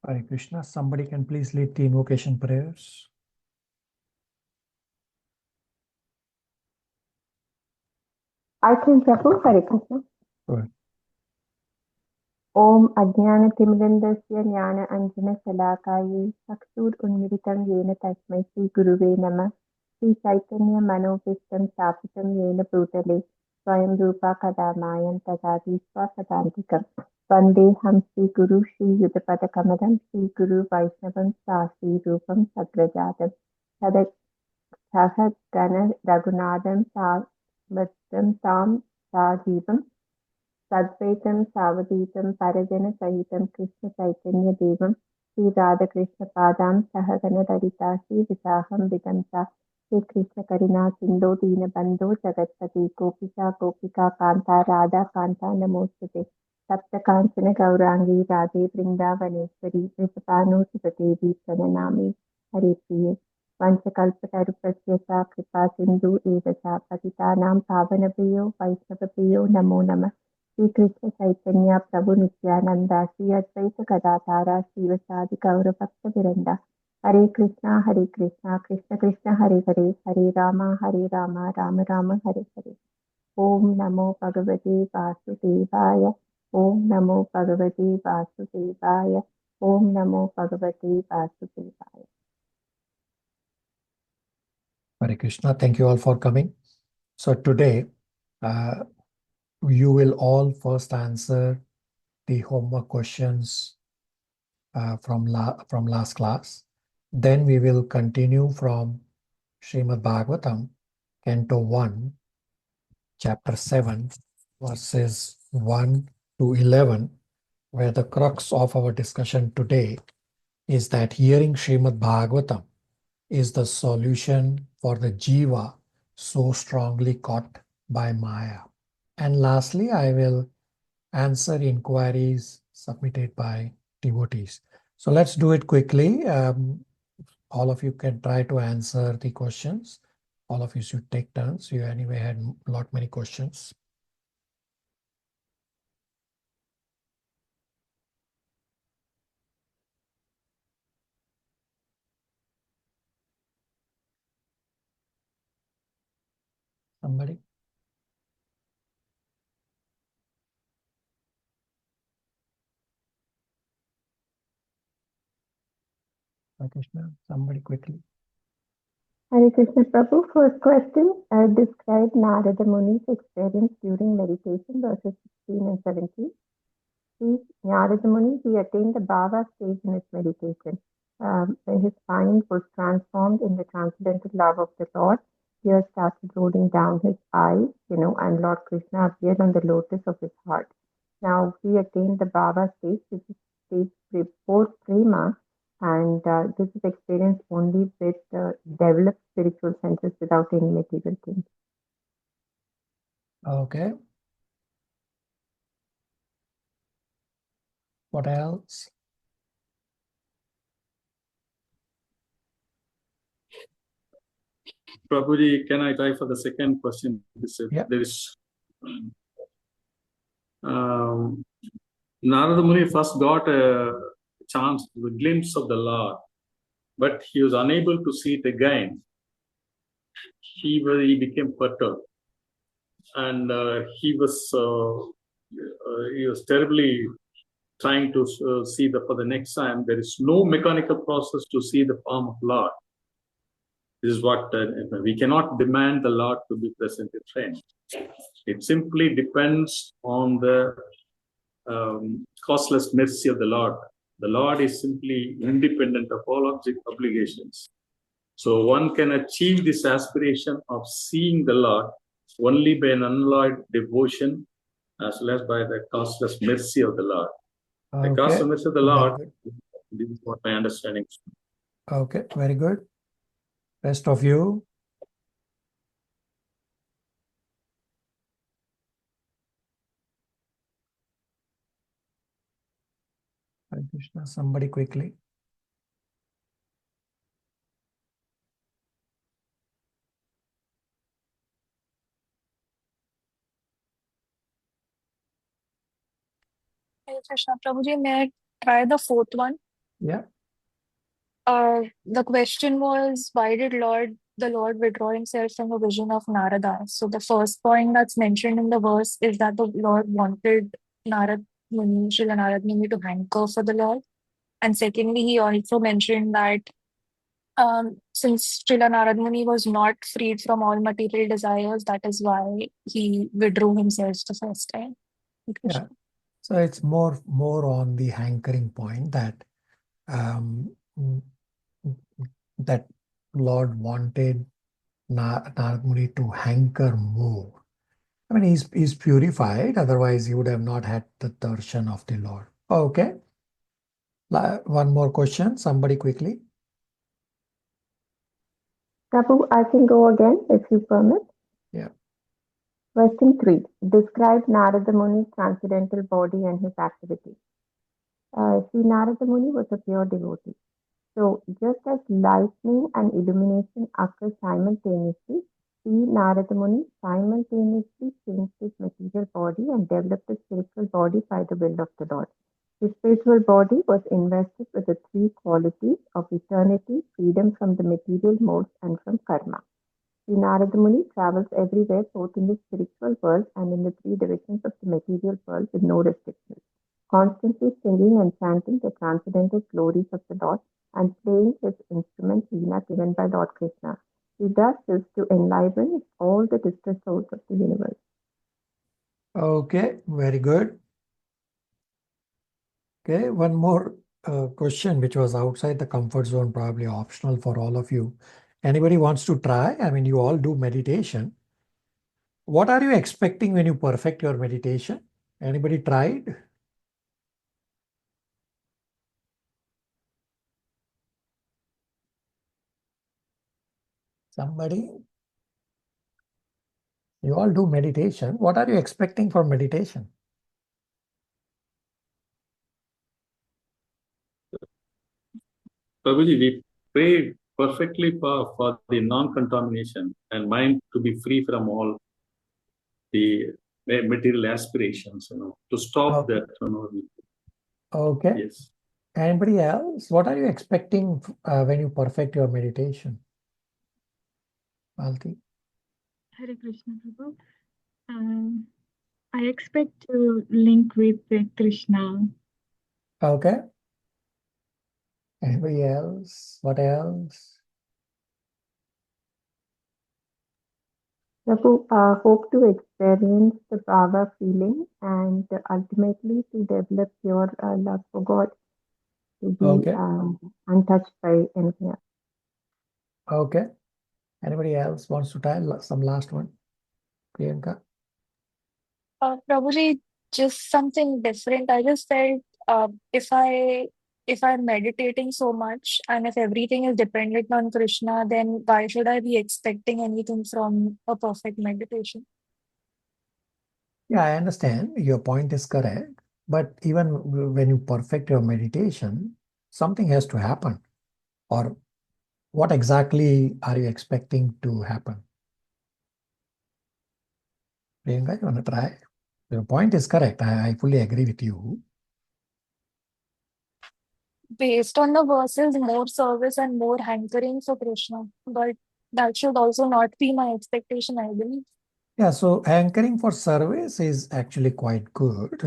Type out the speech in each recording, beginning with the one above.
Hare Krishna. Somebody can please lead the invocation prayers. I can, Prabhu. Hare Krishna. Go ahead. Om Ajnana Timidandasya Jnana Anjana Salakaye Chakshur Unmilitam Yena Tasmai Shri Guruve Namah Shri Chaitanya Manopistam Stapitam Yena Bhutale Swayam Rupa Kadamayam Tadati Swasadantikam Vandeham Shri Guru Shri Yudapada Kamadam Shri Guru Vaishnavam Shri Rupam Sagrajatam Sadak Sahat Gana Raghunadam Savattam Tam Sajivam Sadvaitam Savadhitam Parajana Sahitam Krishna Chaitanya Devam Sri Radha Krishna Padam Sahagana Dalita Sri Visaham Vidamsa Sri Krishna Karina Sindhu Dina Bandhu Jagatpati Gopika Gopika Kanta Radha Kanta Namostate Sapta Kanchana Gaurangi Radhe Vrindavaneshwari Vishapanu Supadevi Prananami Hare Priye Vanchakalpatarupasya sa Kripa Sindhu Evasa Patitanam Pavanabhiyo Vaishnavabhiyo Namo Namah Shri Krishna Chaitanya Prabhu Nityananda Shri Advaita Gadadhara Srivasadi Gaura Bhakta Viranda Hare Krishna Krishna Krishna Hare Hare Hare Rama Rama Rama Hare Hare Om Namo Bhagavate Vasudevaya Om Namo Bhagavate Vasudevaya Om Namo Bhagavate Vasudevaya. Hare Krishna. Thank you all for coming. So today, you will all first answer the homework questions from last class. Then we will continue from Srimad Bhagavatam, Canto 1, Chapter 7, verses 1 to 11, where the crux of our discussion today is that hearing Srimad Bhagavatam is the solution for the jiva so strongly caught by Maya. And lastly, I will answer inquiries submitted by devotees. So let's do it quickly. All of you can try to answer the questions. All of you should take turns. You anyway had many questions. Somebody? Hare Krishna. Somebody quickly. Hare Krishna Prabhu. First question, describe Narada Muni's experience during meditation, verses 16 and 17. Narada Muni, he attained the bhava stage in his meditation. When his mind was transformed in the transcendental love of the Lord, tears started rolling down his eyes, and Lord Krishna appeared on the lotus of his heart. Now he attained the bhava stage, which is stage before prema, and this is experienced only with developed spiritual senses without any material things. Okay. What else? Prabhuji, can I try for the second question? Yeah. There is Narada Muni first got a chance, a glimpse of the Lord, but he was unable to see it again. He became perturbed, and he was terribly trying to see for the next time. There is no mechanical process to see the form of Lord. This is what we cannot demand the Lord to be present in friends. It simply depends on the causeless mercy of the Lord. The Lord is simply independent of all obligations. So one can achieve this aspiration of seeing the Lord only by an unalloyed devotion, as well as by the causeless mercy of the Lord. Okay. The causeless mercy of the Lord, this is what my understanding is. Okay, very good. Rest of you? Hare Krishna. Somebody quickly. Hare Krishna Prabhuji, may I try the fourth one? Yeah. The question was, why did the Lord withdraw himself from a vision of Narada? So the first point that's mentioned in the verse is that the Lord wanted Narad Muni, Srila Narad Muni, to hanker for the Lord. And secondly, he also mentioned that since Srila Narad Muni was not freed from all material desires, that is why he withdrew himself the first time. Yeah. So it's more on the hankering point that that Lord wanted Narad Muni to hanker more. I mean, he's purified, otherwise he would have not had the darshan of the Lord. Okay. One more question, somebody quickly. Prabhu, I can go again if you permit. Yeah. Question 3. Describe Narada Muni's transcendental body and his activities. See, Narada Muni was a pure devotee. So, just as lightning and illumination occur simultaneously, see, Narada Muni simultaneously changed his material body and developed a spiritual body by the will of the Lord. His spiritual body was invested with the three qualities of eternity, freedom from the material modes, and from karma. Sri Narada Muni travels everywhere, both in the spiritual world and in the three divisions of the material world with no restrictions, constantly singing and chanting the transcendental glories of the Lord and playing his instrument Veena given by Lord Krishna. He does this to enliven all the distressed souls of the universe. Okay, very good. Okay, one more question which was outside the comfort zone, probably optional for all of you. Anybody wants to try? I mean, you all do meditation. What are you expecting when you perfect your meditation? Anybody tried? Somebody? You all do meditation. What are you expecting from meditation? Prabhuji, we pray perfectly for the non-contamination and mind to be free from all the material aspirations, to stop Okay. that. Okay. Yes. Anybody else? What are you expecting when you perfect your meditation? Malti? Hare Krishna, Prabhu. I expect to link with Krishna. Okay. Anybody else? What else? Prabhu, hope to experience the Bhava feeling and ultimately to develop your love for God, to be untouched by anything else. Okay. Anybody else wants to try some last one? Priyanka? Probably just something different. I just felt if I'm meditating so much and if everything is dependent on Krishna, then why should I be expecting anything from a perfect meditation? Yeah, I understand. Your point is correct. But even when you perfect your meditation, something has to happen. Or what exactly are you expecting to happen? Priyanka, you want to try? Your point is correct. I fully agree with you. Based on the verses, more service and more hankering for Krishna. But that should also not be my expectation, I believe. Yeah, so hankering for service is actually quite good.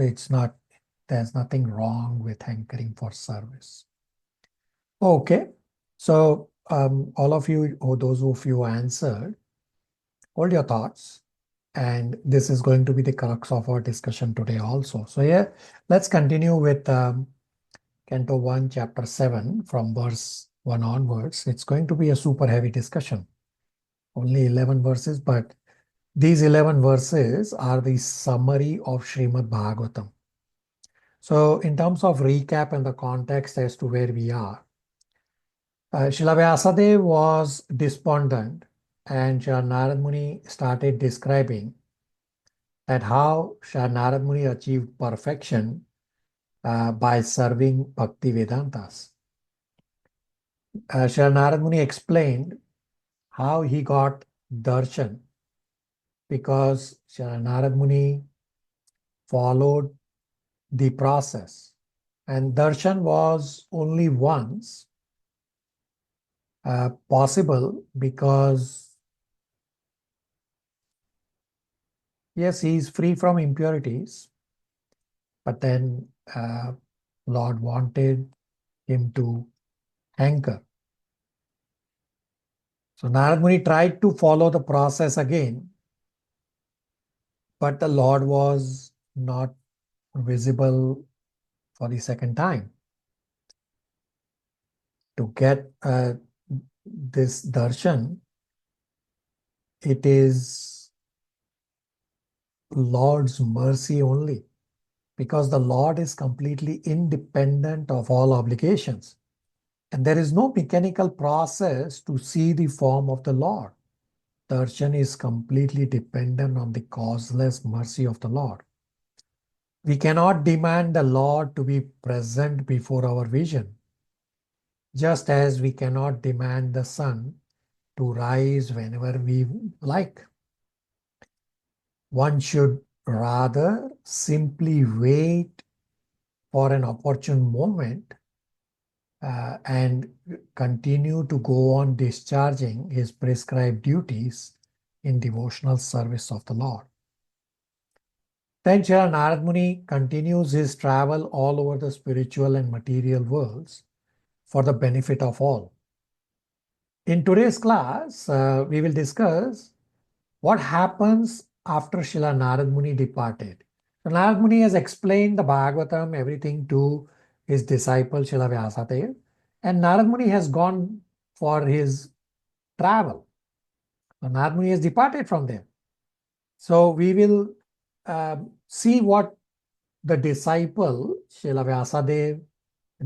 There's nothing wrong with hankering for service. Okay, so all of you, or those of you who answered, hold your thoughts. And this is going to be the crux of our discussion today also. So yeah, let's continue with Canto 1, Chapter 7 from verse 1 onwards. It's going to be a super heavy discussion. Only 11 verses, but these 11 verses are the summary of Srimad Bhagavatam. So in terms of recap and the context as to where we are, Srila Vyasadeva was despondent and Srila Narad Muni started describing that how Srila Narad Muni achieved perfection by serving Bhakti Vedantas. Srila Narad Muni explained how he got darshan because Srila Narad Muni followed the process And darshan was only once possible because, yes, he is free from impurities, but then Lord wanted him to hanker. So Narad Muni tried to follow the process again, but the Lord was not visible for the second time. To get this darshan, it is Lord's mercy only, because the Lord is completely independent of all obligations. And there is no mechanical process to see the form of the Lord. Darshan is completely dependent on the causeless mercy of the Lord. We cannot demand the Lord to be present before our vision, just as we cannot demand the sun to rise whenever we like. One should rather simply wait for an opportune moment and continue to go on discharging his prescribed duties in devotional service of the Lord. Then Srila Narad Muni continues his travel all over the spiritual and material worlds for the benefit of all. In today's class, we will discuss what happens after Srila Narad Muni departed. So Narad Muni has explained the Bhagavatam, everything to his disciple Srila Vyasadeva, and Narad Muni has gone for his travel. So Narad Muni has departed from there. So we will see what the disciple Srila Vyasadeva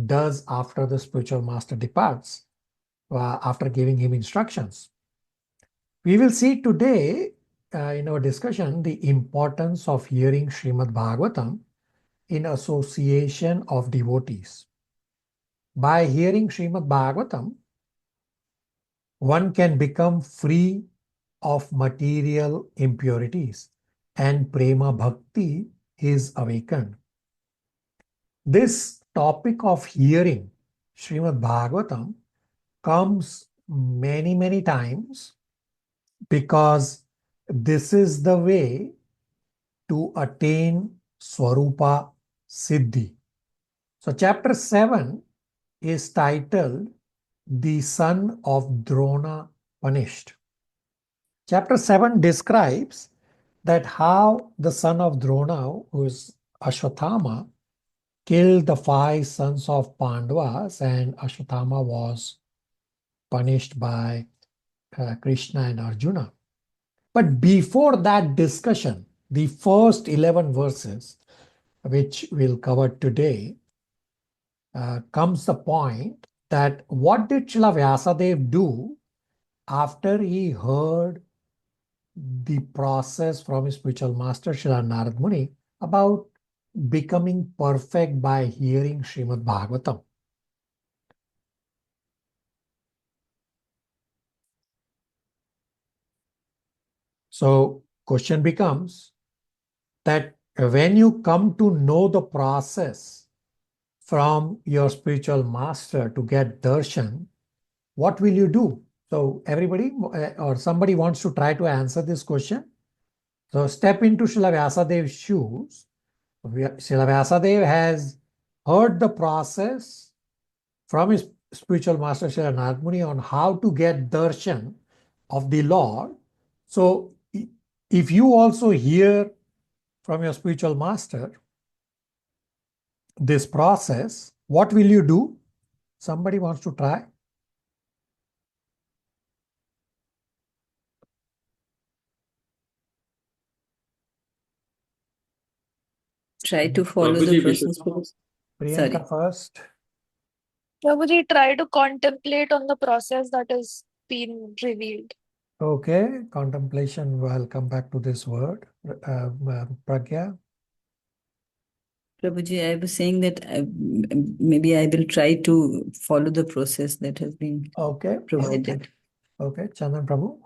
does after the spiritual master departs, after giving him instructions. We will see today in our discussion the importance of hearing Srimad Bhagavatam in association of devotees. By hearing Srimad Bhagavatam, one can become free of material impurities and prema bhakti is awakened. This topic of hearing Srimad Bhagavatam comes many times because this is the way to attain Swarupa Siddhi. So chapter 7 is titled The Son of Drona Punished. Chapter 7 describes that how the son of Drona, who is Ashwatthama, killed the 5 sons of Pandavas, and Ashwatthama was punished by Krishna and Arjuna. But before that discussion, the first 11 verses, which we'll cover today, comes the point that what did Srila Vyasadeva do after he heard the process from his spiritual master Srila Narad Muni about becoming perfect by hearing Srimad Bhagavatam. So question becomes that when you come to know the process from your spiritual master to get darshan, what will you do? So everybody or somebody wants to try to answer this question. So step into Srila Vyasadev's shoes. Srila Vyasadeva has heard the process from his spiritual master Srila Narad Muni on how to get darshan of the Lord. So if you also hear from your spiritual master this process, what will you do? Somebody wants to try? Try to follow Prabhuji, the we should- process. Priyanka first. Prabhuji, try to contemplate on the process that is being revealed. Okay, contemplation. We'll come back to this word. Pragya. Prabhuji, I was saying that maybe I will try to follow the process that has been Okay. provided. Okay, Chandan Prabhu.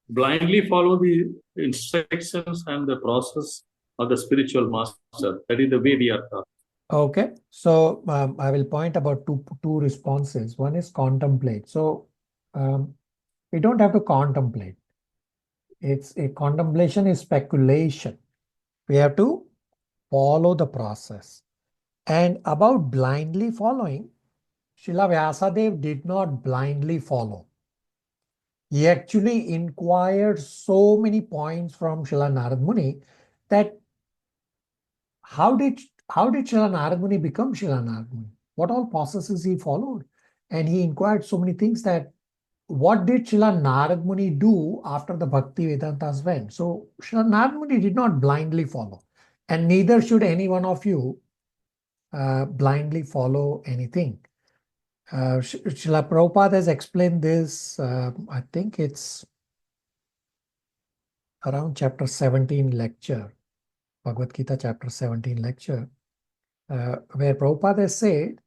blindly follow the instructions and the process or the spiritual master. That is the way we are taught. Okay, so I will point about two responses. One is contemplate. So we don't have to contemplate. It's a contemplation is speculation. We have to follow the process. And about blindly following, Srila Vyasadeva did not blindly follow. He actually inquired so many points from Srila Narad Muni that how did Srila Narad Muni become Srila Narad Muni? What all processes he followed? And he inquired so many things that what did Srila Narad Muni do after the Bhakti Vedantas went? So Srila Narad Muni did not blindly follow. And neither should any one of you blindly follow anything. Srila Prabhupada has explained this, I think it's around chapter 17 lecture, Bhagavad Gita chapter 17 lecture, where Prabhupada has said,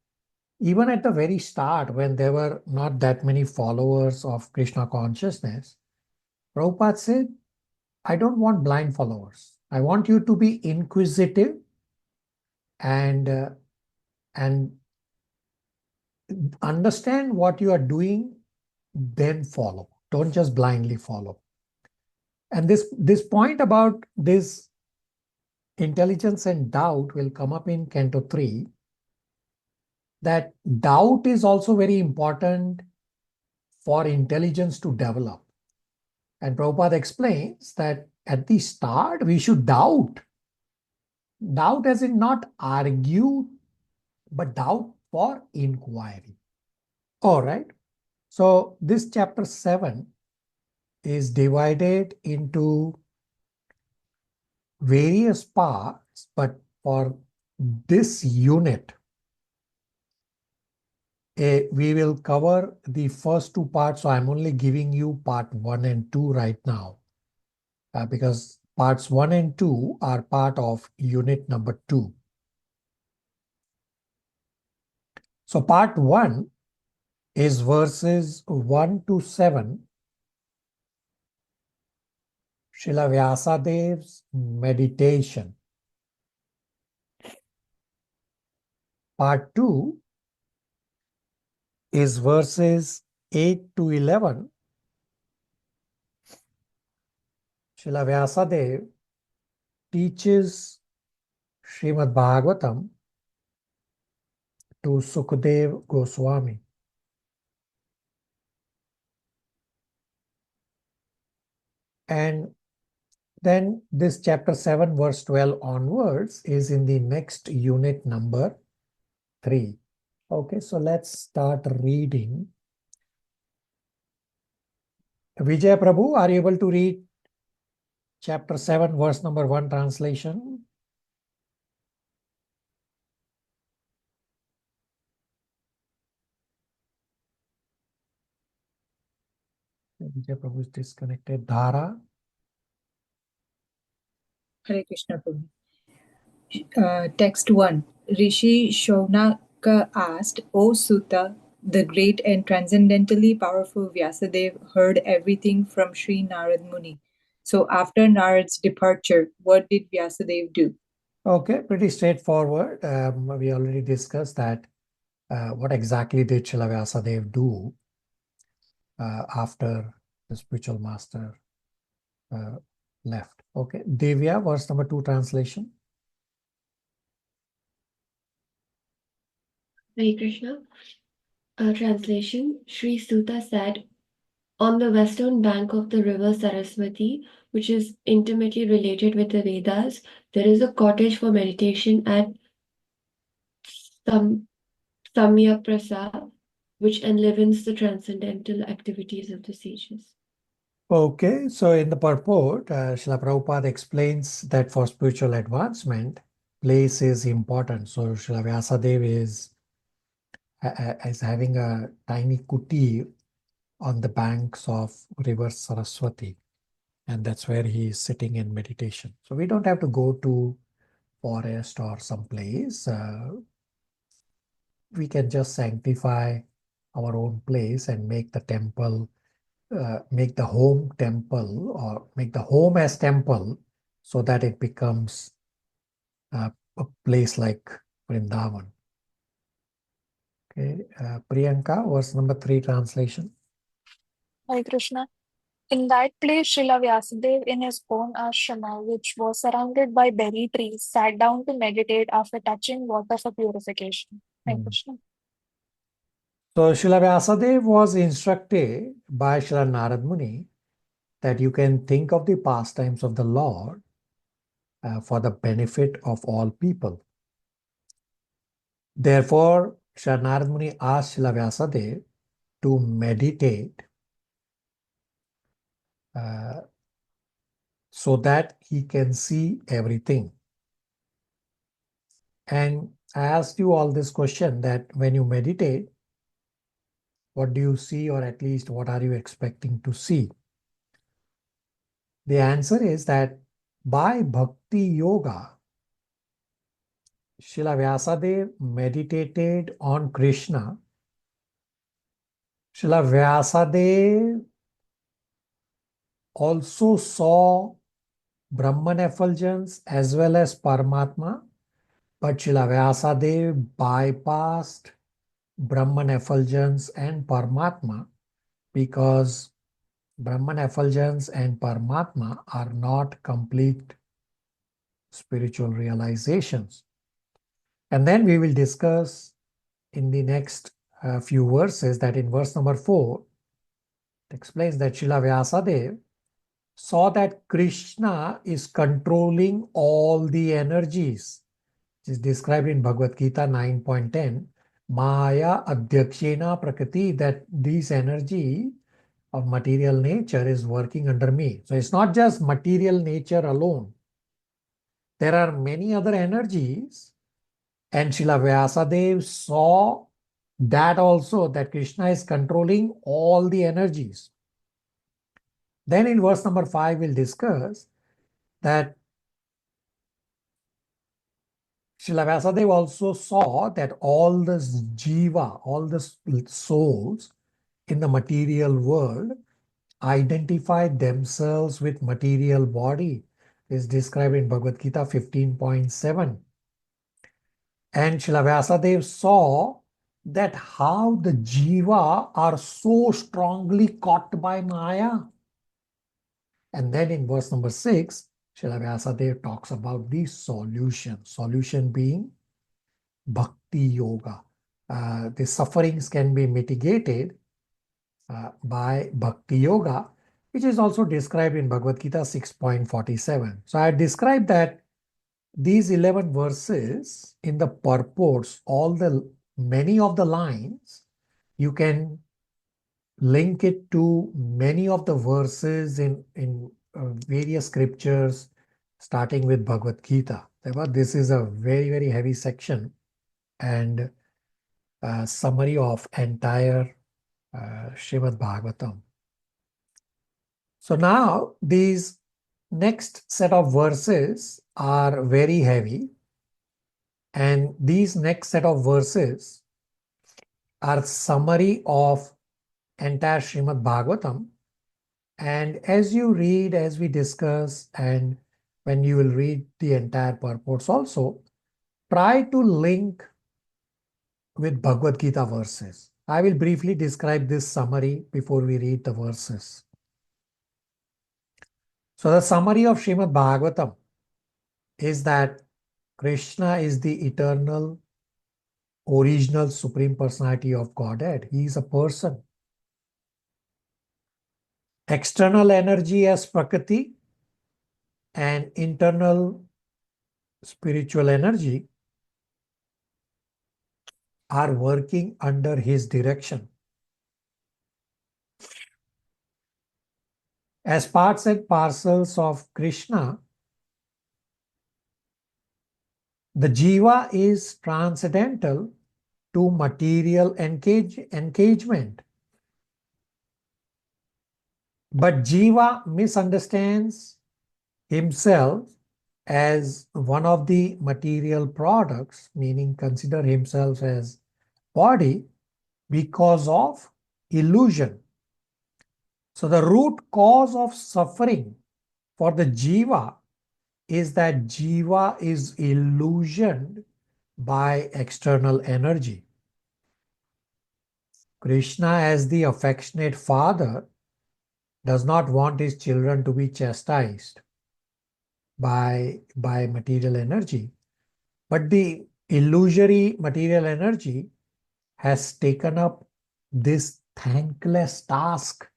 even at the very start, when there were not that many followers of Krishna consciousness, Prabhupada said, I don't want blind followers. I want you to be inquisitive and understand what you are doing, then follow. Don't just blindly follow. And this point about this intelligence and doubt will come up in Canto 3, that doubt is also very important for intelligence to develop. And Prabhupada explains that at the start, we should doubt. Doubt as in not argue, but doubt for inquiry. All right. So this chapter 7 is divided into various parts, but for this unit, we will cover the first two parts. So I'm only giving you part 1 and 2 right now, because parts 1 and 2 are part of unit number 2. So part 1 is verses 1 to 7, Srila Vyasadev's meditation. Part 2 is verses 8 to 11. Srila Vyasadeva teaches Srimad Bhagavatam to Sukadev Goswami. And then this chapter 7 verse 12 onwards is in the next unit number 3. Okay, so let's start reading. Vijay Prabhu, are you able to read chapter 7 verse number 1 translation? Vijay Prabhu is disconnected. Dhara. Hare Krishna Prabhu. Text 1. Rishi Shaunaka asked, O Sutta, the great and transcendently powerful Vyasadeva heard everything from Sri Narad Muni. So after Narad's departure, what did Vyasadeva do? Okay, pretty straightforward. We already discussed that. What exactly did Srila Vyasadeva do after the spiritual master left? Okay, Devya, verse number 2 translation. Hare Krishna. Translation. Sri Sutta said, on the western bank of the river Saraswati, which is intimately related with the Vedas, there is a cottage for meditation at Samyaprasa, which enlivens the transcendental activities of the sages. Okay, so in the purport, Srila Prabhupada explains that for spiritual advancement, place is important. So Srila Vyasadeva is having a tiny kuti on the banks of river Saraswati, and that's where he is sitting in meditation. So we don't have to go to forest or someplace. We can just sanctify our own place and make the temple, make the home temple, or make the home as temple, so that it becomes a place like Vrindavan. Okay, Priyanka, verse number 3 translation. Hare Krishna. In that place, Srila Vyasadeva in his own ashrama, which was surrounded by berry trees, sat down to meditate after touching water for purification. Hare Krishna. So Srila Vyasadeva was instructed by Srila Narad Muni that you can think of the pastimes of the Lord for the benefit of all people. Therefore, Srila Narad Muni asked Srila Vyasadeva to meditate so that he can see everything. And I asked you all this question that when you meditate, what do you see, or at least what are you expecting to see? The answer is that by Bhakti Yoga, Srila Vyasadeva meditated on Krishna. Srila Vyasadeva also saw Brahman effulgence as well as Paramatma, but Srila Vyasadeva bypassed Brahman effulgence and Paramatma because Brahman effulgence and Paramatma are not complete spiritual realizations. And then we will discuss in the next few verses that in verse number 4, it explains that Srila Vyasadeva saw that Krishna is controlling all the energies. It is described in Bhagavad Gita 9.10, Maya Adhyakshena Prakriti, that this energy of material nature is working under me. So it's not just material nature alone. There are many other energies, and Srila Vyasadeva saw that also, that Krishna is controlling all the energies. Then in verse number 5, we'll discuss that Srila Vyasadeva also saw that all the jiva, all the souls in the material world identify themselves with material body. Is described in Bhagavad Gita 15.7. And Srila Vyasadeva saw that how the jiva are so strongly caught by Maya. And then in verse number 6, Srila Vyasadeva talks about the solution. Solution being Bhakti Yoga. The sufferings can be mitigated by Bhakti Yoga, which is also described in Bhagavad Gita 6.47. So I described that these 11 verses in the purports, many of the lines, you can link it to many of the verses in various scriptures, starting with Bhagavad Gita. This is a very, very heavy section and summary of entire Srimad Bhagavatam. So now these next set of verses are very heavy, and these next set of verses are summary of entire Srimad Bhagavatam. And as you read, as we discuss, and when you will read the entire purports also, try to link with Bhagavad Gita verses. I will briefly describe this summary before we read the verses. So the summary of Srimad Bhagavatam is that Krishna is the eternal, original Supreme Personality of Godhead. He is a person. External energy as Prakriti and internal spiritual energy are working under his direction. As parts and parcels of Krishna, the jiva is transcendental to material engagement. But jiva misunderstands himself as one of the material products, meaning consider himself as body, because of illusion. So the root cause of suffering for the jiva is that jiva is illusioned by external energy. Krishna, as the affectionate father, does not want his children to be chastised by material energy. But the illusory material energy has taken up this thankless task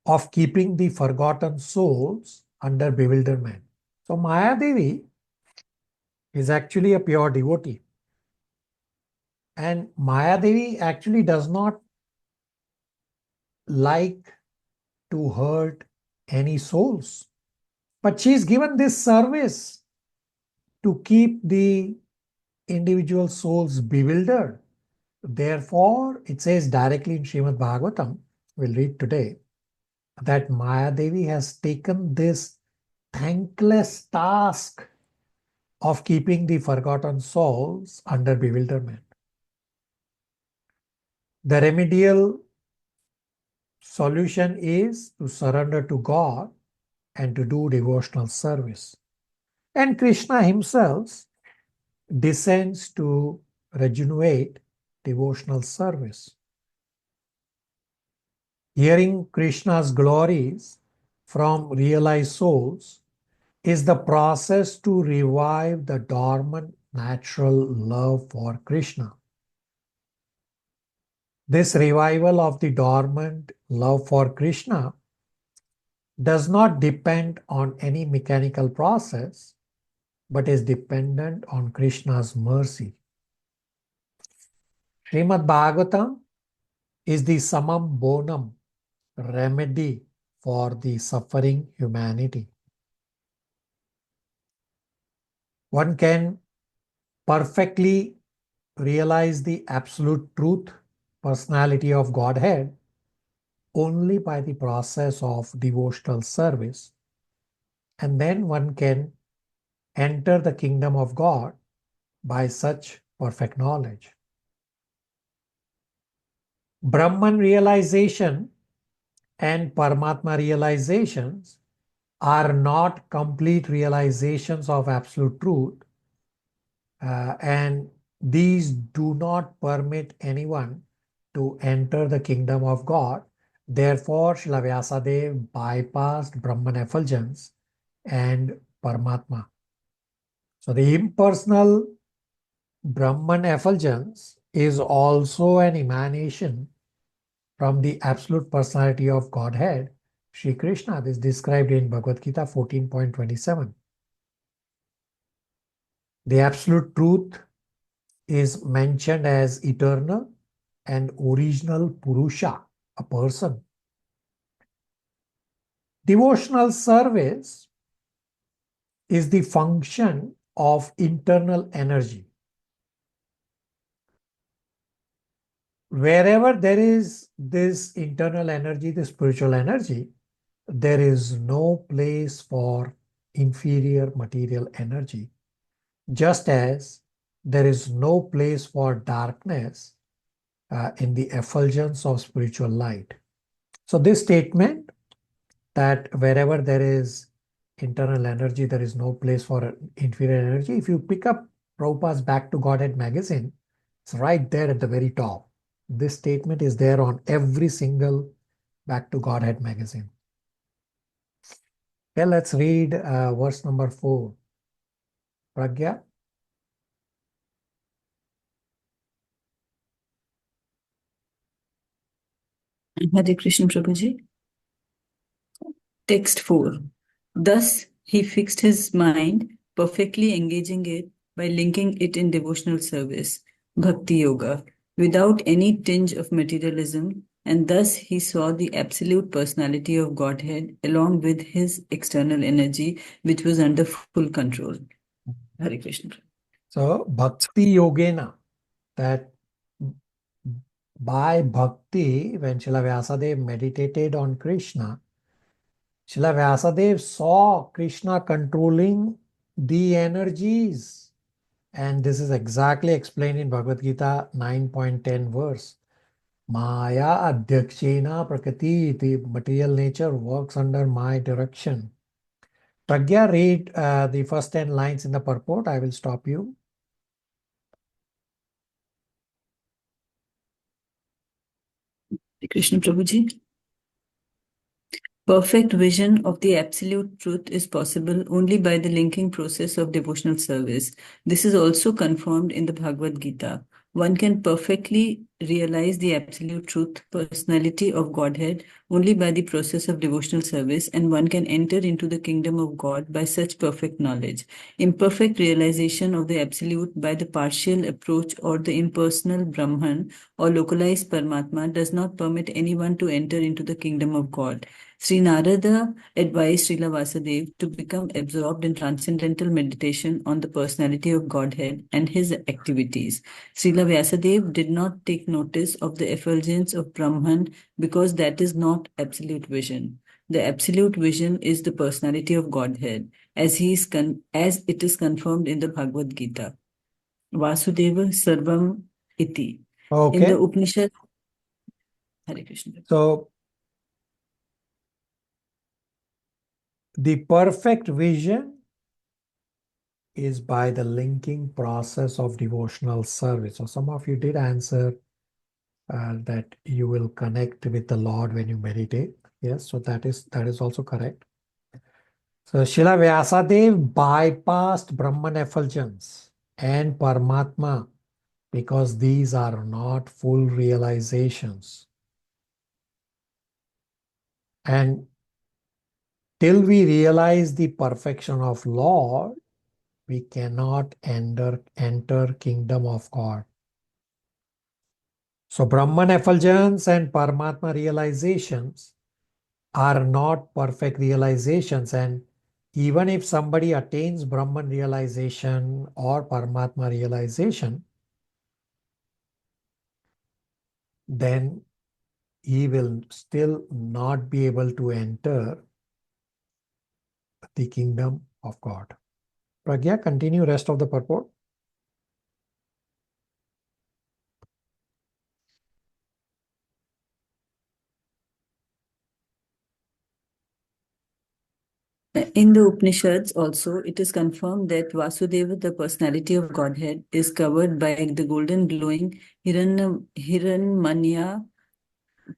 of keeping the forgotten souls under bewilderment. So Maya Devi is actually a pure devotee. And Maya Devi actually does not like to hurt any souls. But she is given this service to keep the individual souls bewildered. Therefore, it says directly in Srimad Bhagavatam, we'll read today, that Maya Devi has taken this thankless task of keeping the forgotten souls under bewilderment. The remedial solution is to surrender to God and to do devotional service. And Krishna himself descends to regenerate devotional service. Hearing Krishna's glories from realized souls is the process to revive the dormant natural love for Krishna. This revival of the dormant love for Krishna does not depend on any mechanical process, but is dependent on Krishna's mercy. Srimad Bhagavatam is the summum bonum remedy for the suffering humanity. One can perfectly realize the absolute truth, personality of Godhead only by the process of devotional service. And then one can enter the kingdom of God by such perfect knowledge. Brahman realization and Paramatma realizations are not complete realizations of absolute truth, and these do not permit anyone to enter the kingdom of God. Therefore, Srila Vyasadeva bypassed Brahman effulgence and Paramatma. So the impersonal Brahman effulgence is also an emanation from the absolute personality of Godhead, Sri Krishna. This is described in Bhagavad Gita 14.27. The absolute truth is mentioned as eternal and original Purusha, a person. Devotional service is the function of internal energy. Wherever there is this internal energy, the spiritual energy, there is no place for inferior material energy, just as there is no place for darkness in the effulgence of spiritual light. So this statement that wherever there is internal energy, there is no place for inferior energy. If you pick up Prabhupada's Back to Godhead magazine, it's right there at the very top. This statement is there on every single Back to Godhead magazine. Okay, let's read verse number 4. Pragya. Hare Krishna Prabhuji. Text 4. Thus he fixed his mind, perfectly engaging it by linking it in devotional service, Bhakti Yoga, without any tinge of materialism, and thus he saw the absolute personality of Godhead along with his external energy, which was under full control. Hare Krishna. So Bhakti Yogena, that by Bhakti, when Srila Vyasadeva meditated on Krishna, Srila Vyasadeva saw Krishna controlling the energies. And this is exactly explained in Bhagavad Gita 9.10 verse. Maya adhyakshena prakriti, the material nature works under my direction. Pragya, read the first 10 lines in the purport. I will stop you. Krishna Prabhuji. Perfect vision of the absolute truth is possible only by the linking process of devotional service. This is also confirmed in the Bhagavad Gita. One can perfectly realize the absolute truth, personality of Godhead, only by the process of devotional service, and one can enter into the kingdom of God by such perfect knowledge. Imperfect realization of the absolute by the partial approach or the impersonal Brahman or localized Paramatma does not permit anyone to enter into the kingdom of God. Sri Narada advised Srila Vasudeva to become absorbed in transcendental meditation on the personality of Godhead and his activities. Srila Vyasadeva did not take notice of the effulgence of Brahman because that is not absolute vision. The absolute vision is the personality of Godhead, as it is confirmed in the Bhagavad Gita. Vasudeva Sarvam Iti. In the Okay. Upanishad. Hare Krishna. So, the perfect vision is by the linking process of devotional service. So some of you did answer that you will connect with the Lord when you meditate. Yes, so that is also correct. So Srila Vyasadeva bypassed Brahman effulgence and Paramatma because these are not full realizations. And till we realize the perfection of Lord, we cannot enter kingdom of God. So Brahman effulgence and Paramatma realizations are not perfect realizations, and even if somebody attains Brahman realization or Paramatma realization, then he will still not be able to enter the kingdom of God. Pragya, continue rest of the purport. In the Upanishads also, it is confirmed that Vasudeva, the personality of Godhead, is covered by the golden glowing Hiranmanya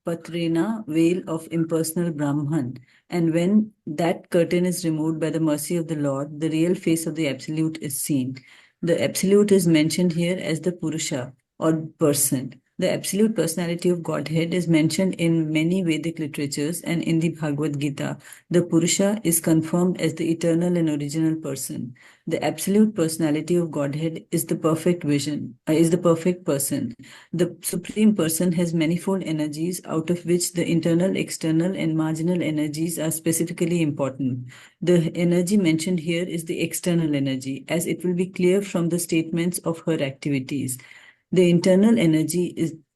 Patrena veil of impersonal Brahman. And when that curtain is removed by the mercy of the Lord, the real face of the Absolute is seen. The Absolute is mentioned here as the Purusha or person. The absolute personality of Godhead is mentioned in many Vedic literatures, and in the Bhagavad Gita, the Purusha is confirmed as the eternal and original person. The absolute personality of Godhead is the perfect vision, is the perfect person. The Supreme Person has manifold energies, out of which the internal, external, and marginal energies are specifically important. The energy mentioned here is the external energy, as it will be clear from the statements of her activities. The internal energy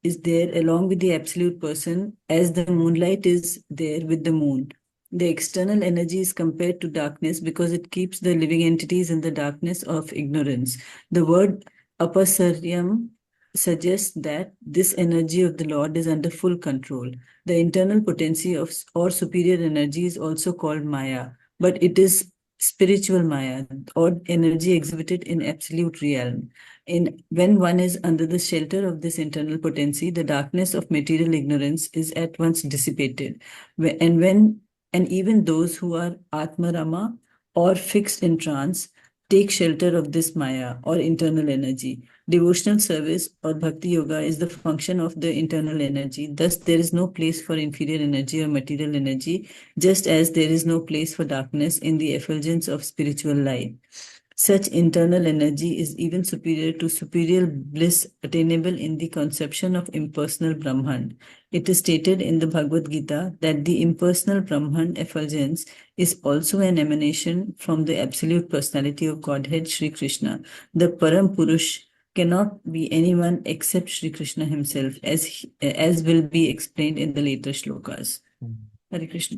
is there along with the absolute person, as the moonlight is there with the moon. The external energy is compared to darkness because it keeps the living entities in the darkness of ignorance. The word apasaryam suggests that this energy of the Lord is under full control. The internal potency or superior energy is also called Maya, but it is spiritual Maya or energy exhibited in absolute realm. When one is under the shelter of this internal potency, the darkness of material ignorance is at once dissipated. And even those who are Atmarama or fixed in trance take shelter of this Maya or internal energy. Devotional service or bhakti yoga is the function of the internal energy. Thus, there is no place for inferior energy or material energy, just as there is no place for darkness in the effulgence of spiritual light. Such internal energy is even superior to superior bliss attainable in the conception of impersonal Brahman. It is stated in the Bhagavad Gita that the impersonal Brahman effulgence is also an emanation from the absolute personality of Godhead, Sri Krishna. The Param Purush cannot be anyone except Sri Krishna himself, as will be explained in the later shlokas. Hare Krishna.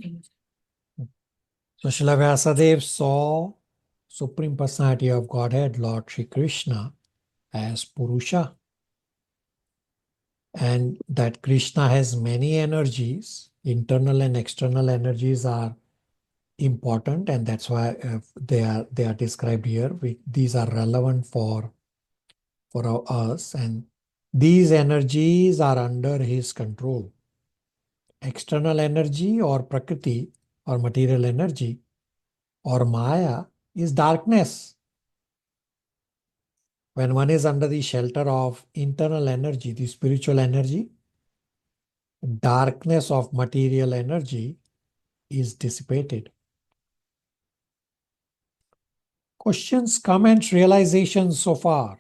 So Srila Vyasadeva saw Supreme Personality of Godhead, Lord Sri Krishna, as Purusha, and that Krishna has many energies. Internal and external energies are important, and that's why they are described here. These are relevant for us, and these energies are under his control. External energy or prakriti or material energy or maya is darkness. When one is under the shelter of internal energy, the spiritual energy, darkness of material energy is dissipated. Questions, comments, realizations so far?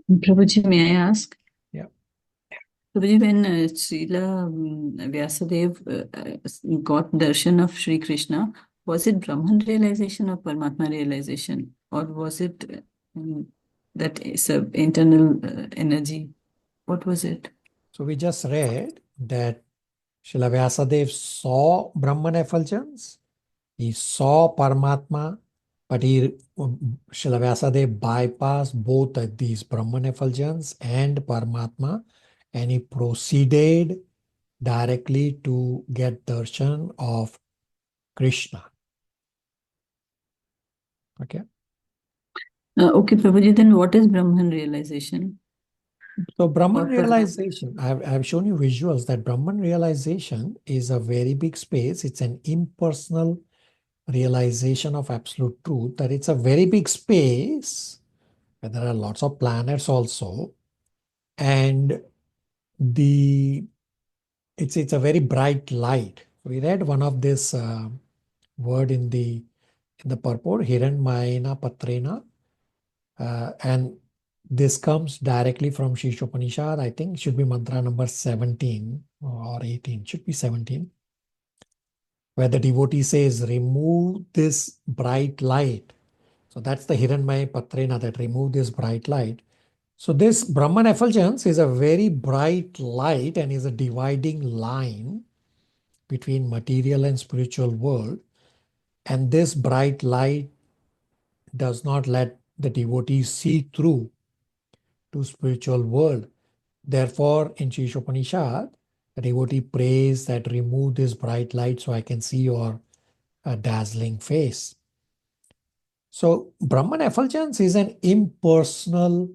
Prabhuji, may I ask? Yeah. Prabhuji, when Srila Vyasadeva got darshan of Sri Krishna, was it Brahman realization or Paramatma realization? Or was it that internal energy? What was it? So we just read that Srila Vyasadeva saw Brahman effulgence, he saw Paramatma, but Srila Vyasadeva bypassed both of these Brahman effulgence and Paramatma, and he proceeded directly to get darshan of Krishna. Okay. Okay, Prabhuji, then what is Brahman realization? So Brahman Or realization, I've shown you visuals that Brahman realization is a very big space. It's an impersonal realization of absolute truth, that it's a very big space where there are lots of planets also, and it's a very bright light. We read one of this word in the purport, Hiranmayena Patrena, and this comes directly from Shishopanishad. I think it should be mantra number 17 or 18, should be 17, where the devotee says, remove this bright light. So that's the Hiranmaya Patrena, that remove this bright light. So this Brahman effulgence is a very bright light and is a dividing line between material and spiritual world. And this bright light does not let the devotee see through to spiritual world. Therefore, in Shishopanishad, the devotee prays that remove this bright light so I can see your dazzling face. So, Brahman effulgence is an impersonal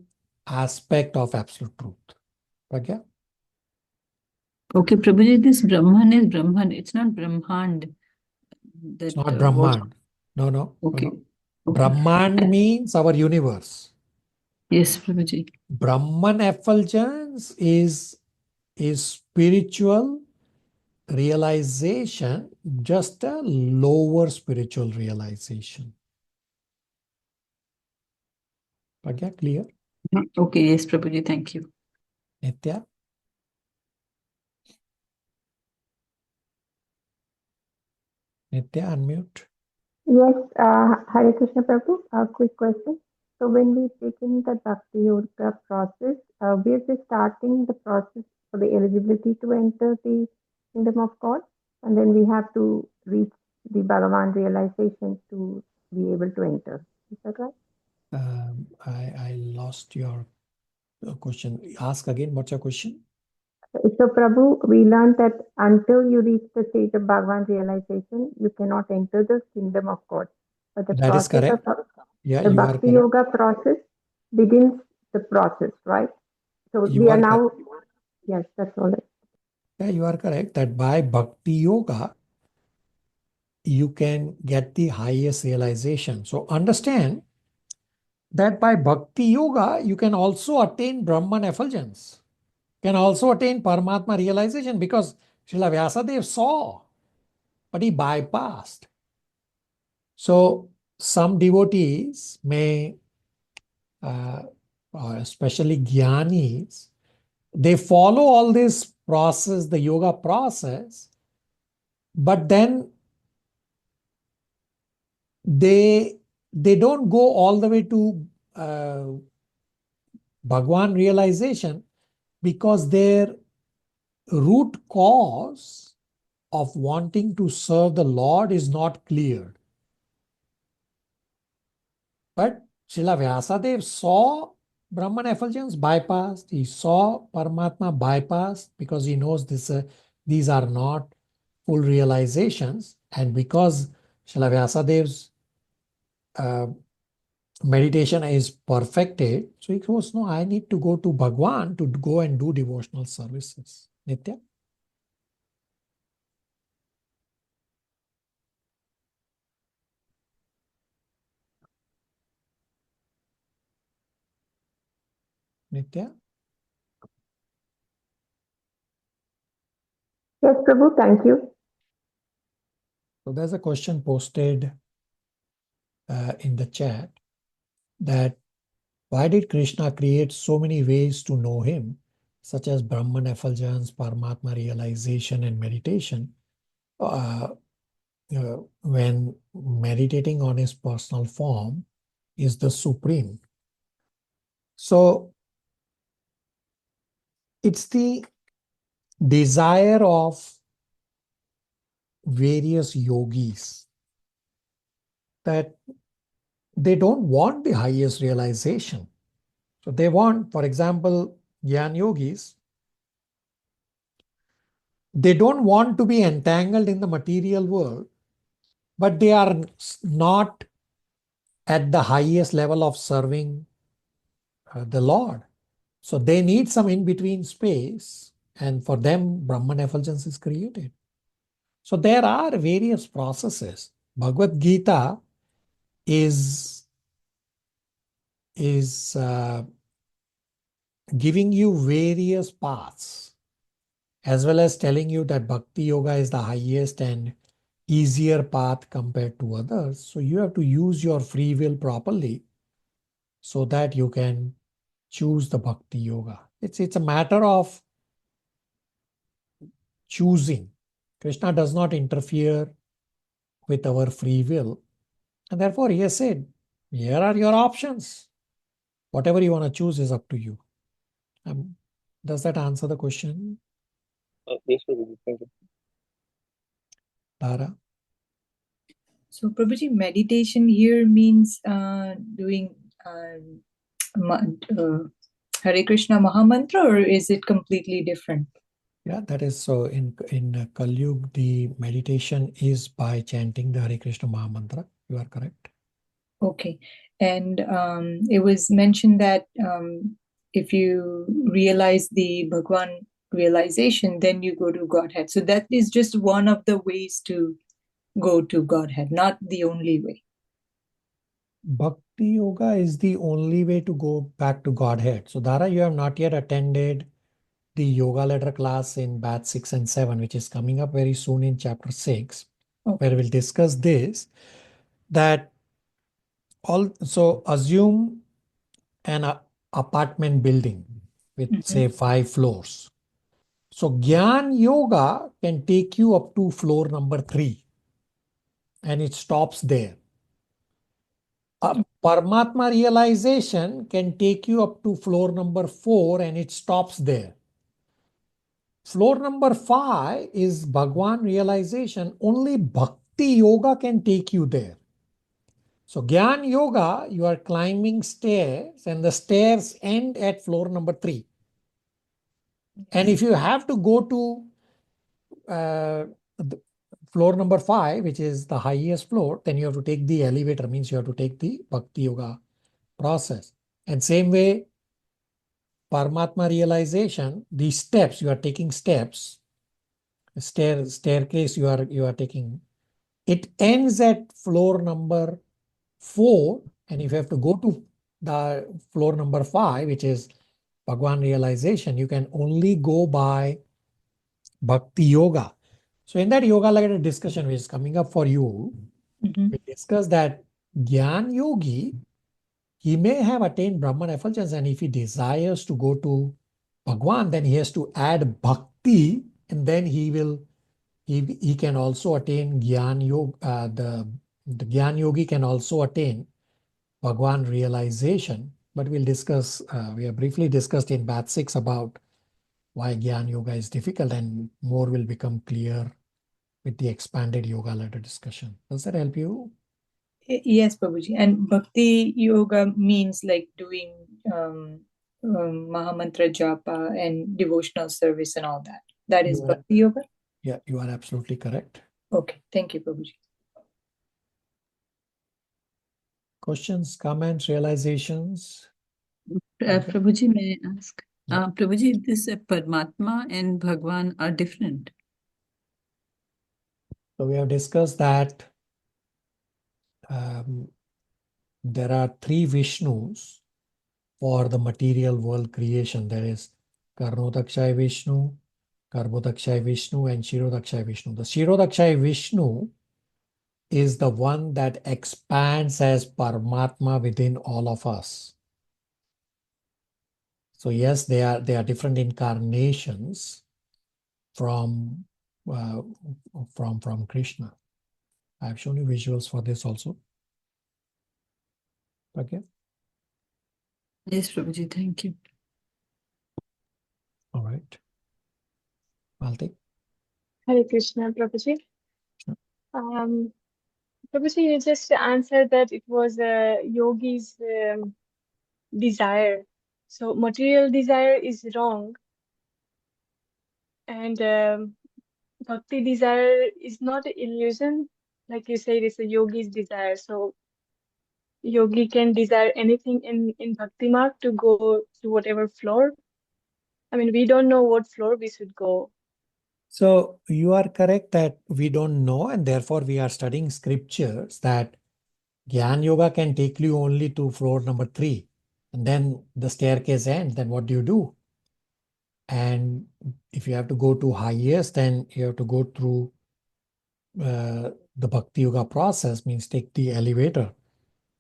aspect of absolute truth. Pragya? okay, Prabhuji, this Brahman is Brahman. It's not Brahmand. It's not Brahman. No, no. Okay. No. Okay. Brahmand means our universe. Yes, Prabhuji. Brahman effulgence is spiritual realization, just a lower spiritual realization. Pragya, clear? Okay, yes, Prabhuji, thank you. Nitya? Nitya, unmute. Yes, Hare Krishna Prabhu, a quick question. So when we take in the Bhakti Yoga process, we're just starting the process for the eligibility to enter the kingdom of God, and then we have to reach the Bhagavan realization to be able to enter. Is that right? I lost your question. Ask again, what's your question? So Prabhu, we learned that until you reach the stage of Bhagavan realization, you cannot enter the kingdom of God. But the That is process correct. Yeah, the you are Bhakti correct. Yoga process begins the process, right? So You we are are now, correct. yes, that's all. Yeah, you are correct that by Bhakti Yoga, you can get the highest realization. So understand that by Bhakti Yoga, you can also attain Brahman effulgence, can also attain Paramatma realization, because Srila Vyasadeva saw, but he bypassed. So some devotees may, or especially Jnanis, they follow all this process, the yoga process, but then they don't go all the way to Bhagwan realization, because their root cause of wanting to serve the Lord is not cleared. But Srila Vyasadeva saw Brahman effulgence bypassed. He saw Paramatma bypassed, because he knows these are not full realizations, and because Srila Vyasadev's meditation is perfected, so he goes, no, I need to go to Bhagwan to go and do devotional services. Nitya? Nitya? Yes, Prabhu, thank you. So there's a question posted in the chat that why did Krishna create so many ways to know him, such as Brahman effulgence, Paramatma realization, and meditation, when meditating on his personal form is the supreme? So it's the desire of various yogis that they don't want the highest realization. So they want, for example, Jnana yogis, they don't want to be entangled in the material world, but they are not at the highest level of serving the Lord. So they need some in-between space, and for them, Brahman effulgence is created. So there are various processes. Bhagavad Gita is giving you various paths, as well as telling you that Bhakti Yoga is the highest and easier path compared to others. So you have to use your free will properly so that you can choose the Bhakti Yoga. It's a matter of choosing. Krishna does not interfere with our free will. And therefore, he has said, here are your options. Whatever you want to choose is up to you. Does that answer the question? Yes, Prabhuji. Thank you. Tara? So, Prabhuji, meditation here means doing Hare Krishna Mahamantra, or is it completely different? Yeah, that is so. In Kali Yuga, the meditation is by chanting the Hare Krishna Mahamantra. You are correct. Okay. And it was mentioned that if you realize the Bhagwan realization, then you go to Godhead. So that is just one of the ways to go to Godhead, not the only way. Bhakti Yoga is the only way to go back to Godhead. So, Dara, you have not yet attended the yoga ladder class in batch 6 and 7, which is coming up very soon in chapter 6, Okay. where we'll discuss this. That also assume an apartment building with say 5 floors. So Gyan Yoga can take you up to floor number 3 and it stops there. Paramatma realization can take you up to floor number 4 and it stops there. Floor number 5 is Bhagwan realization. Only Bhakti Yoga can take you there. So Gyan Yoga, you are climbing stairs and the stairs end at floor number 3. And if you have to go to floor number 5, which is the highest floor, then you have to take the elevator, means you have to take the Bhakti Yoga process. And same way, Paramatma realization, these steps, you are taking steps, staircase you are taking, it ends at floor number 4, and if you have to go to the floor number 5, which is Bhagwan realization, you can only go by Bhakti Yoga. So in that yoga like discussion which is coming up for you, we discuss that Gyan Yogi, he may have attained Brahman effulgence, and if he desires to go to Bhagwan, then he has to add Bhakti, and then he can also attain Gyan Yoga. The Gyan Yogi can also attain Bhagwan realization. But we'll discuss, we have briefly discussed in batch 6 about why Gyan Yoga is difficult, and more will become clear with the expanded yoga ladder discussion. Does that help you? Yes, Prabhuji. And Bhakti Yoga means like doing Mahamantra Japa and devotional service and all that. That is Bhakti Yoga? Yeah, you are absolutely correct. Okay, thank you, Prabhuji. Questions, comments, realizations? Prabhuji, may I ask? Yeah. Prabhuji, this Paramatma and Bhagwan are different. So we have discussed that there are three Vishnus for the material world creation. There is Karnodakshay Vishnu, Karbodakshay Vishnu, and Shirodakshay Vishnu. The Shirodakshay Vishnu is the one that expands as Paramatma within all of us. So yes, they are different incarnations from Krishna. I have shown you visuals for this also. Okay. Yes, Prabhuji, thank you. All right. Malti. Hare Krishna, Prabhuji. Sure. Prabhuji, you just answered that it was a yogi's desire. So material desire is wrong, and bhakti desire is not an illusion. Like you said, it's a yogi's desire. So yogi can desire anything in bhakti mark to go to whatever floor. I mean, we don't know what floor we should go. So you are correct that we don't know, and therefore we are studying scriptures that Gyan Yoga can take you only to floor number 3. And then the staircase ends, then what do you do? And if you have to go to highest, then you have to go through the Bhakti Yoga process, means take the elevator.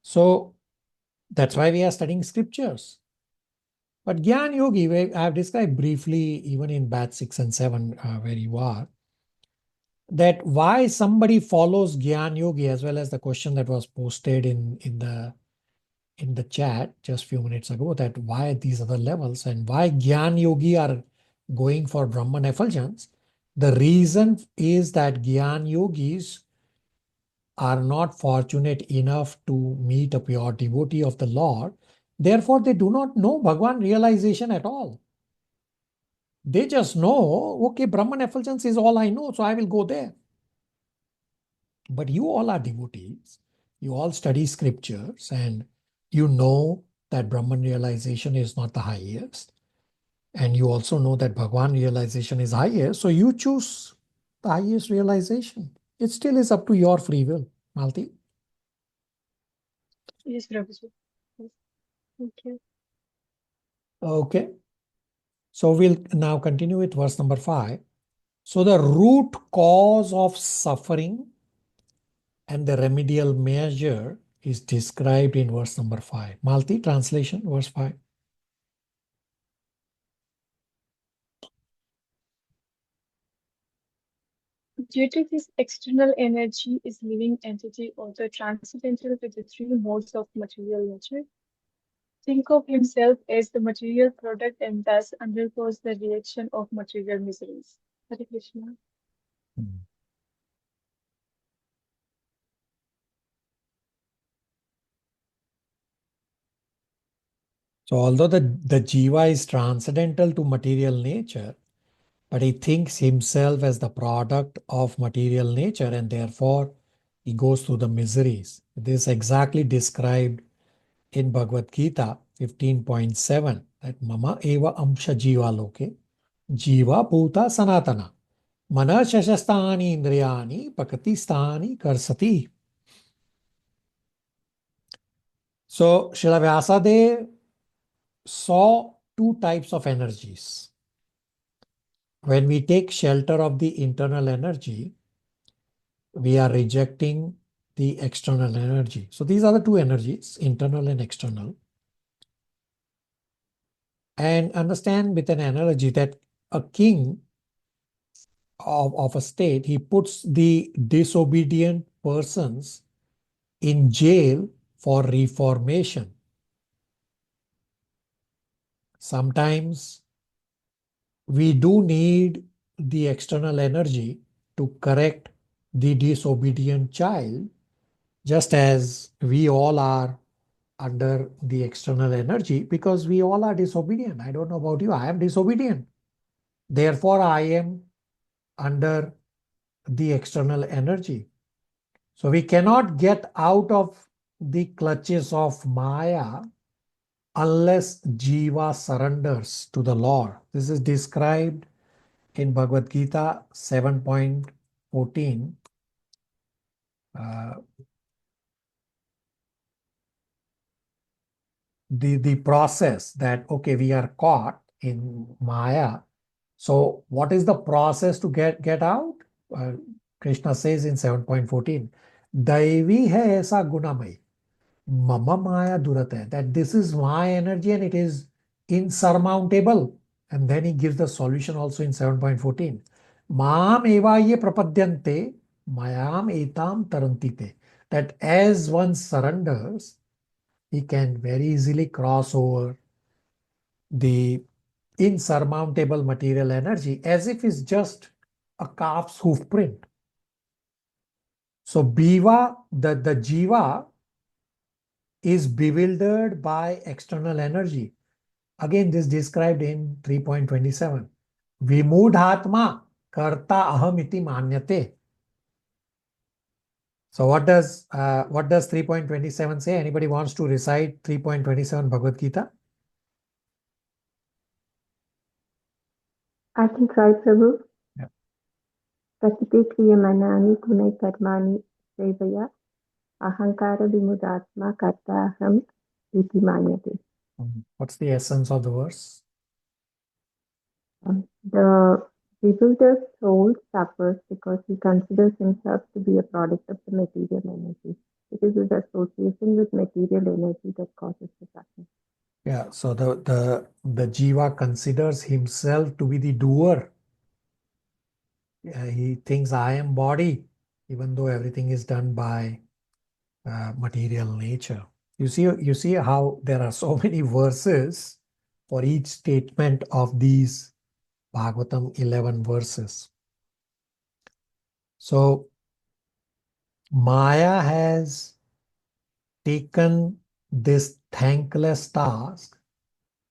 So that's why we are studying scriptures. But Gyan Yogi, I have described briefly, even in batch 6 and 7, where you are, that why somebody follows Gyan Yogi, as well as the question that was posted in the chat just a few minutes ago, that why these other levels and why Gyan Yogi are going for Brahman effulgence. The reason is that Gyan Yogis are not fortunate enough to meet a pure devotee of the Lord. Therefore, they do not know Bhagwan realization at all. They just know, okay, Brahman effulgence is all I know, so I will go there. But you all are devotees. You all study scriptures and you know that Brahman realization is not the highest. And you also know that Bhagwan realization is highest. So you choose the highest realization. It still is up to your free will. Malti? Yes, Prabhuji. Yes. Thank you. Okay. So we'll now continue with verse number 5. So the root cause of suffering and the remedial measure is described in verse number 5. Malti, translation, verse 5. Due to this external energy is living entity also transcendental with the three modes of material nature. Think of himself as the material product and thus undergoes the reaction of material miseries. Hare Krishna. So although the jiva is transcendental to material nature, but he thinks himself as the product of material nature and therefore he goes through the miseries. This is exactly described in Bhagavad Gita 15.7, that Mama eva amsha jiva loke, jiva bhuta sanatana, mana shashastani indriyani pakatistani karsati. So Srila Vyasadeva saw two types of energies. When we take shelter of the internal energy, we are rejecting the external energy. So these are the two energies, internal and external. And understand with an analogy that a king of a state, he puts the disobedient persons in jail for reformation. Sometimes we do need the external energy to correct the disobedient child, just as we all are under the external energy, because we all are disobedient. I don't know about you, I am disobedient. Therefore, I am under the external energy. So we cannot get out of the clutches of Maya unless jiva surrenders to the Lord. This is described in Bhagavad Gita 7.14. The process that, okay, we are caught in Maya. So what is the process to get out? Krishna says in 7.14, Daivi hai aisa gunamai, mama maya durate, that this is my energy and it is insurmountable. And then he gives the solution also in 7.14. Maam eva ye prapadyante, mayam etam tarantite. That as one surrenders, he can very easily cross over the insurmountable material energy as if it's just a calf's hoof print. So Biva, the jiva, is bewildered by external energy. Again, this described in 3.27. Vimudhatma karta ahamiti manyate. So what does 3.27 say? Anybody wants to recite 3.27 Bhagavad Gita? I can try, Prabhu. Yeah. Prakriti kriyamanani gunai karmani sevaya ahankara vimudatma karta aham iti manyate. What's the essence of the verse? The bewildered soul suffers because he considers himself to be a product of the material energy. It is his association with material energy that causes the suffering. Yeah, so the jiva considers himself to be the doer. He thinks I am body, even though everything is done by material nature. You see how there are so many verses for each statement of these Bhagavatam 11 verses. So Maya has taken this thankless task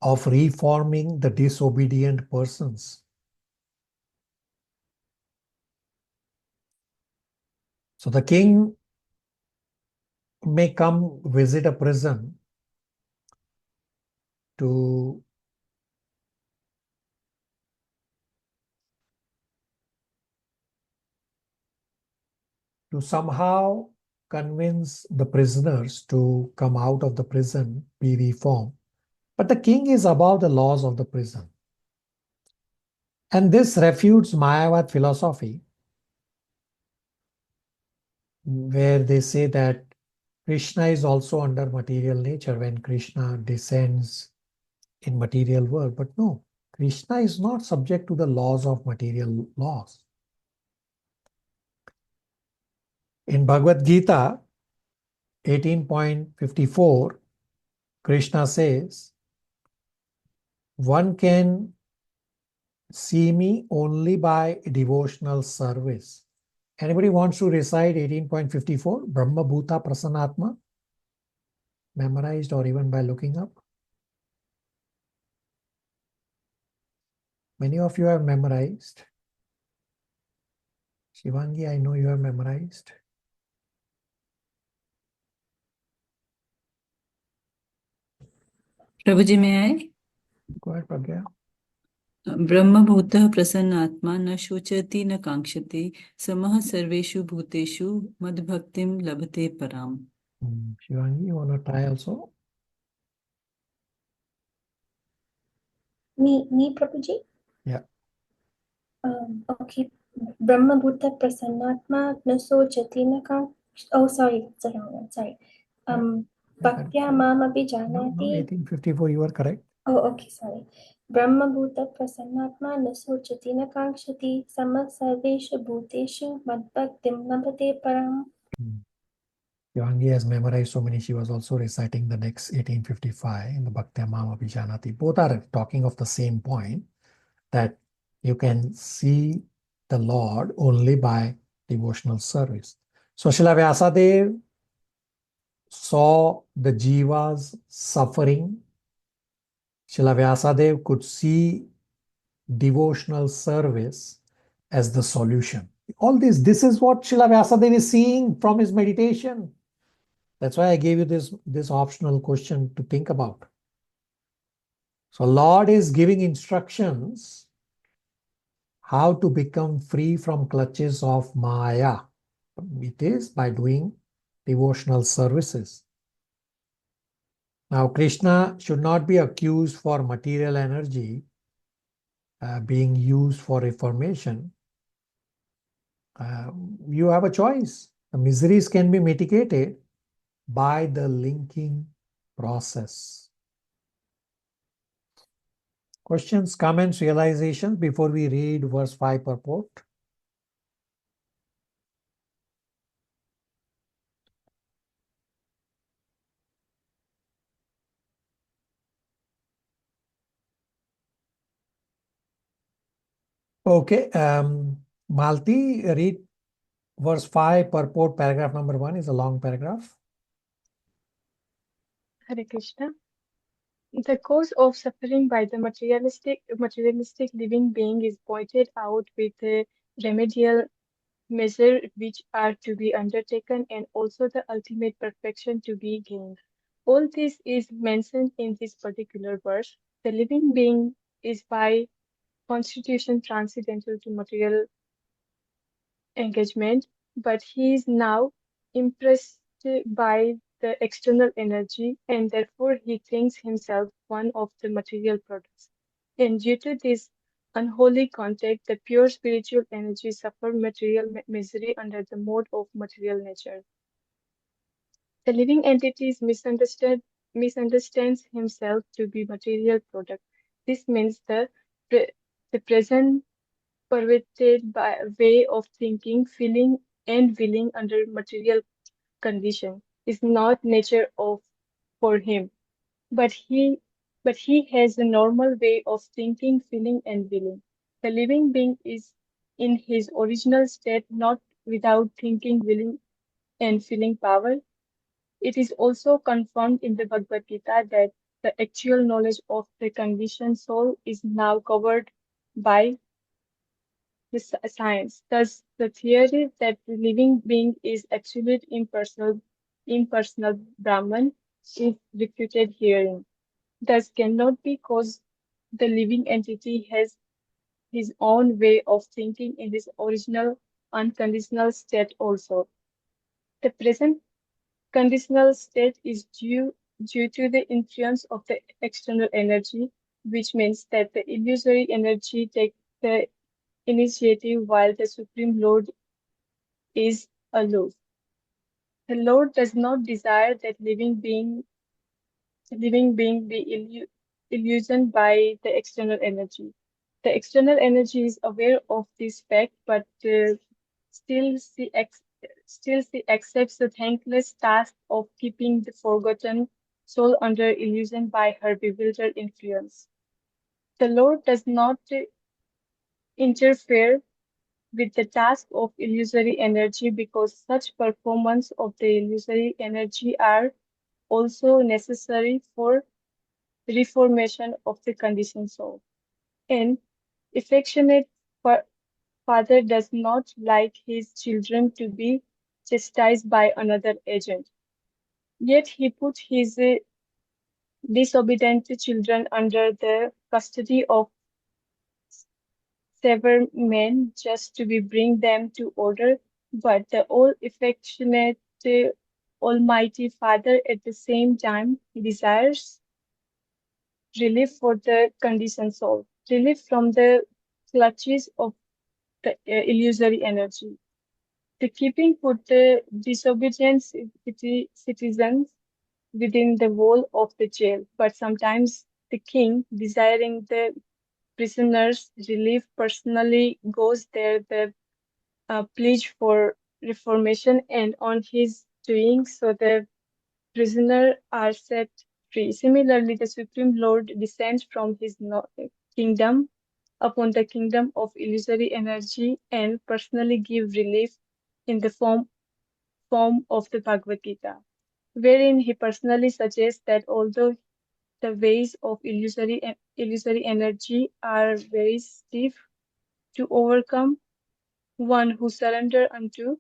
of reforming the disobedient persons. So the king may come visit a prison to somehow convince the prisoners to come out of the prison, be reformed. But the king is above the laws of the prison. And this refutes Mayavad philosophy, where they say that Krishna is also under material nature when Krishna descends in material world. But no, Krishna is not subject to the laws of material laws. In Bhagavad Gita 18.54, Krishna says, one can see me only by devotional service. Anybody wants to recite 18.54? Brahma Bhuta Prasanatma? Memorized or even by looking up? Many of you have memorized. Shivangi, I know you have memorized. Prabhuji, may I? Go ahead, Pragya. Brahma Bhuta Prasannatma na shochati na kankshati samah sarveshu bhuteshu madbhaktim labhate param. Shivangi, you want to try also? Me, Prabhuji? Yeah. Okay. Brahma Bhuta Prasannatma Naso Jatinaka. Oh, sorry, it's the wrong one. Sorry. Bhaktya Mamapi No, Janati. 1854, you are correct. Oh, okay, sorry. Brahma Bhuta Prasannatma Naso Jatinakangshati Sama Sarveshu Bhuteshu Madbhaktim Nabhate Param. Shivangi has memorized so many. She was also reciting the next 1855 in the Bhaktya Mama Vijanati. Both are talking of the same point, that you can see the Lord only by devotional service. So Srila Vyasadeva saw the jivas suffering. Srila Vyasadeva could see devotional service as the solution. All this is what Srila Vyasadeva is seeing from his meditation. That's why I gave you this optional question to think about. So Lord is giving instructions how to become free from clutches of Maya. It is by doing devotional services. Now, Krishna should not be accused for material energy being used for reformation. You have a choice. The miseries can be mitigated by the linking process. Questions, comments, realizations before we read verse 5 purport? Okay, Malti, read verse 5 purport, paragraph number 1 is a long paragraph. Hare Krishna. The cause of suffering by the materialistic living being is pointed out with the remedial measures which are to be undertaken and also the ultimate perfection to be gained. All this is mentioned in this particular verse. The living being is by constitution transcendental to material engagement, but he is now impressed by the external energy and therefore he thinks himself one of the material products. And due to this unholy contact, the pure spiritual energy suffer material misery under the mode of material nature. The living entity misunderstands himself to be material product. This means the present perverted by way of thinking, feeling, and willing under material condition is not nature of for him, but he has a normal way of thinking, feeling, and willing. The living being is in his original state, not without thinking, willing, and feeling power. It is also confirmed in the Bhagavad Gita that the actual knowledge of the conditioned soul is now covered by the science. Thus, the theory that the living being is absolute impersonal Brahman is refuted herein. Thus, cannot be because the living entity has his own way of thinking in his original unconditional state also. The present conditional state is due to the influence of the external energy, which means that the illusory energy takes the initiative while the Supreme Lord is aloof. The Lord does not desire that living being be illusioned by the external energy. The external energy is aware of this fact, but still she accepts the thankless task of keeping the forgotten soul under illusion by her bewildered influence. The Lord does not interfere with the task of illusory energy because such performance of the illusory energy are also necessary for reformation of the conditioned soul. An affectionate father does not like his children to be chastised by another agent. Yet he put his disobedient children under the custody of several men just to bring them to order, but the all affectionate Almighty Father at the same time desires relief for the conditioned soul, relief from the clutches of the illusory energy. The keeping put the disobedient citizens within the wall of the jail, but sometimes the king, desiring the prisoners' relief, personally goes there the pledge for reformation, and on his doing so, the prisoners are set free. Similarly, the Supreme Lord descends from his kingdom upon the kingdom of illusory energy and personally give relief in the form of the Bhagavad Gita, wherein he personally suggests that although the ways of illusory energy are very stiff to overcome, One who surrender unto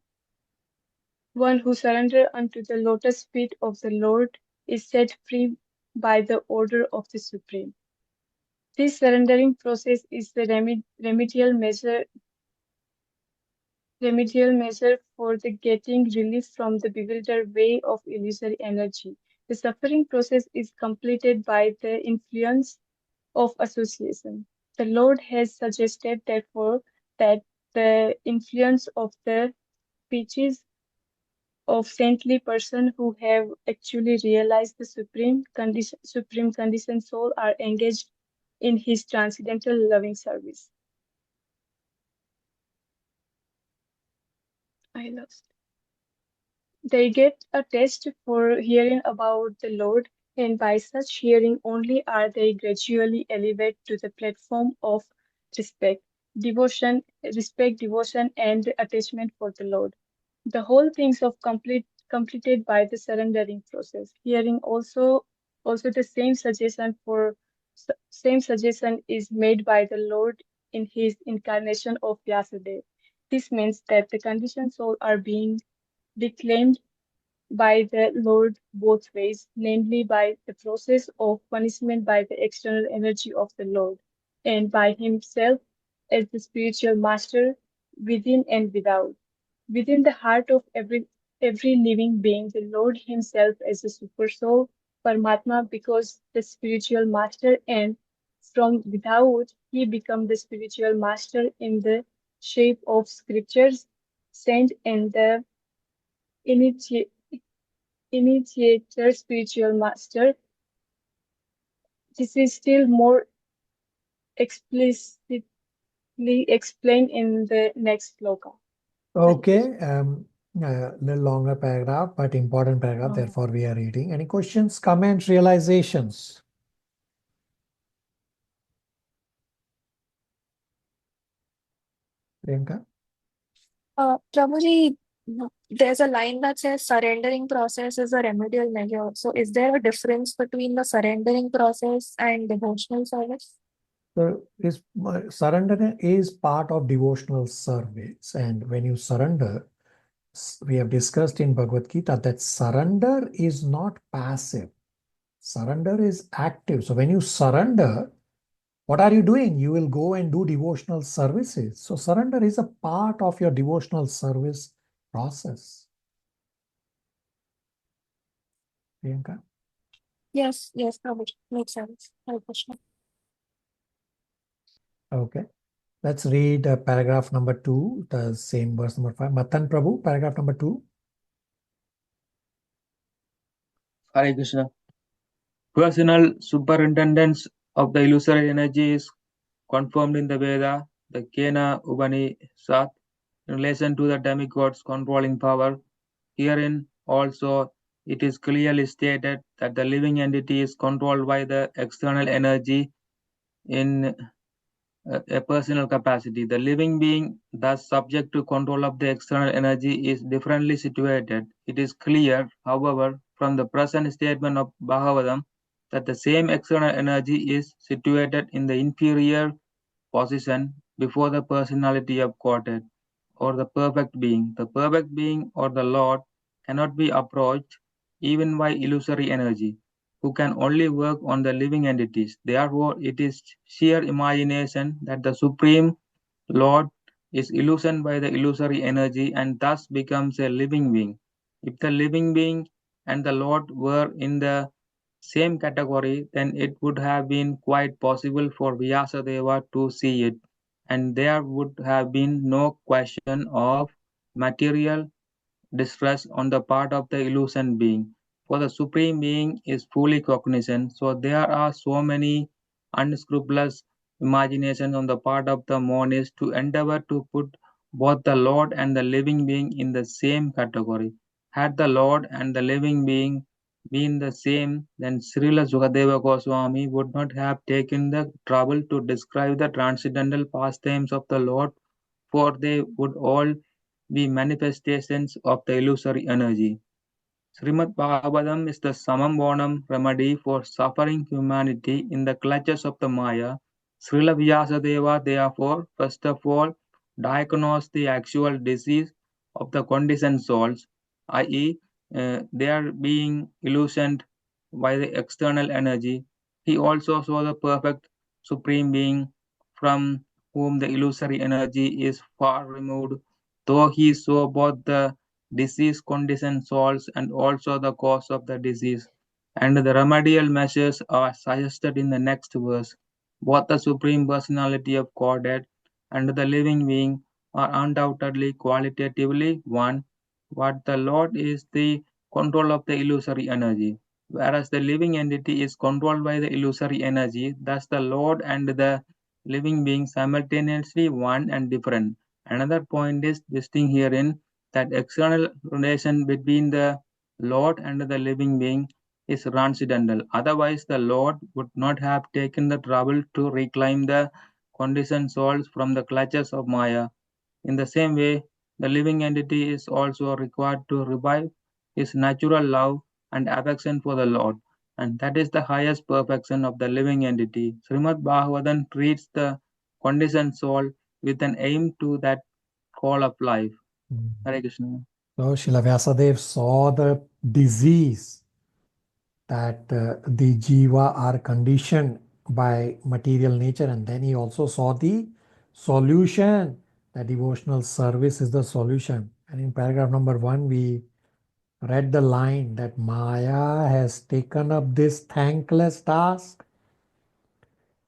the lotus feet of the Lord is set free by the order of the Supreme. This surrendering process is the remedial measure for the getting relief from the bewildered way of illusory energy. The suffering process is completed by the influence of association. The Lord has suggested, therefore, that the influence of the speeches of saintly persons who have actually realized the supreme conditioned soul are engaged in his transcendental loving service. I lost. They get a taste for hearing about the Lord, and by such hearing only are they gradually elevated to the platform of respect, devotion, and attachment for the Lord. The whole things of completed by the surrendering process. Hearing also the same suggestion is made by the Lord in his incarnation of Vyasadeva. This means that the conditioned souls are being reclaimed by the Lord both ways, namely by the process of punishment by the external energy of the Lord, and by himself as the spiritual master within and without. Within the heart of every living being, the Lord himself as the super soul, Paramatma becomes the spiritual master, and from without he becomes the spiritual master in the shape of scriptures, saint, and the initiator spiritual master. This is still more explicitly explained in the next sloka. Okay, little longer paragraph, but important paragraph, therefore we are reading. Any questions, comments, realizations? Priyanka? Prabhuji, there's a line that says surrendering process is a remedial measure. So is there a difference between the surrendering process and devotional service? So surrender is part of devotional service, and when you surrender, we have discussed in Bhagavad Gita that surrender is not passive. Surrender is active. So when you surrender, what are you doing? You will go and do devotional services. So surrender is a part of your devotional service process. Priyanka? Yes, Prabhuji, makes sense. Hare Krishna. Okay. Let's read paragraph number 2, the same verse number 5. Matan Prabhu, paragraph number 2. Hare Krishna. Personal superintendence of the illusory energy is confirmed in the Veda, the Kena Upanishad, in relation to the demigod's controlling power. Herein also it is clearly stated that the living entity is controlled by the external energy in a personal capacity. The living being, thus subject to control of the external energy, is differently situated. It is clear, however, from the present statement of Bhagavatam that the same external energy is situated in the inferior position before the personality of Godhead, or the perfect being. The perfect being, or the Lord, cannot be approached even by illusory energy, who can only work on the living entities. Therefore, it is sheer imagination that the Supreme Lord is illusioned by the illusory energy and thus becomes a living being. If the living being and the Lord were in the same category, then it would have been quite possible for Vyasadeva to see it, and there would have been no question of material distress on the part of the illusion being, for the Supreme Being is fully cognizant. So there are so many unscrupulous imaginations on the part of the monist to endeavor to put both the Lord and the living being in the same category. Had the Lord and the living being been the same, then Srila Sukadeva Goswami would not have taken the trouble to describe the transcendental pastimes of the Lord, for they would all be manifestations of the illusory energy. Srimad Bhagavatam is the summum bonum remedy for suffering humanity in the clutches of the Maya. Srila Vyasadeva, therefore, first of all, diagnose the actual disease of the conditioned souls, i.e., they are being illusioned by the external energy. He also saw the perfect supreme being from whom the illusory energy is far removed, though he saw both the disease conditioned souls and also the cause of the disease. And the remedial measures are suggested in the next verse. Both the Supreme Personality of Godhead and the living being are undoubtedly qualitatively one, but the Lord is the control of the illusory energy, whereas the living entity is controlled by the illusory energy. Thus, the Lord and the living being simultaneously one and different. Another point is distinct herein that external relation between the Lord and the living being is transcendental. Otherwise, the Lord would not have taken the trouble to reclaim the conditioned souls from the clutches of Maya. In the same way, the living entity is also required to revive his natural love and affection for the Lord, and that is the highest perfection of the living entity. Srimad Bhagavatam treats the conditioned soul with an aim to that call of life. Hare Krishna. So Srila Vyasadeva saw the disease that the jiva are conditioned by material nature, and then he also saw the solution, that devotional service is the solution. And in paragraph number 1, we read the line that Maya has taken up this thankless task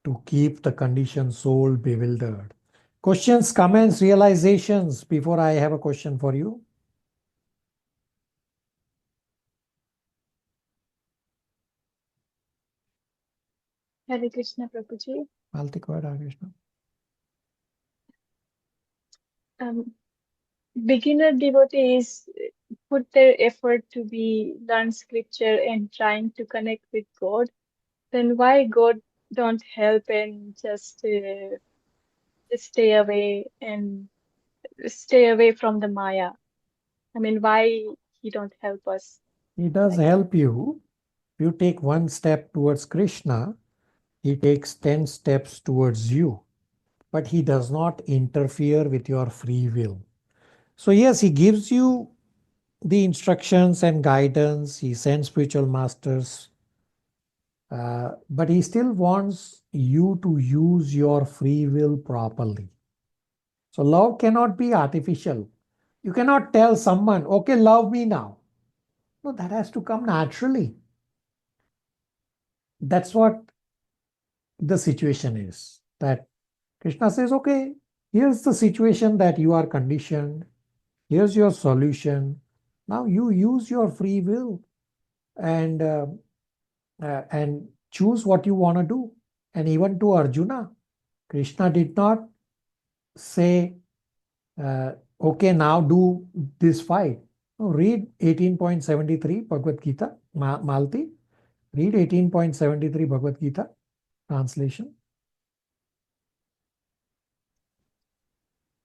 to keep the conditioned soul bewildered. Questions, comments, realizations before I have a question for you? Hare Krishna, Prabhuji. Malti, go ahead, Hare Krishna. Beginner devotees put their effort to learn scripture and trying to connect with God. Then why God don't help and just stay away from the Maya? I mean, why he don't help us? He does help you. If you take one step towards Krishna, he takes 10 steps towards you. But he does not interfere with your free will. So yes, he gives you the instructions and guidance. He sends spiritual masters. But he still wants you to use your free will properly. So love cannot be artificial. You cannot tell someone, okay, love me now. No, that has to come naturally. That's what the situation is. That Krishna says, okay, here's the situation that you are conditioned. Here's your solution. Now you use your free will and choose what you want to do. And even to Arjuna, Krishna did not say, okay, now do this fight. No, read 18.73 Bhagavad Gita, Malti. Read 18.73 Bhagavad Gita, translation.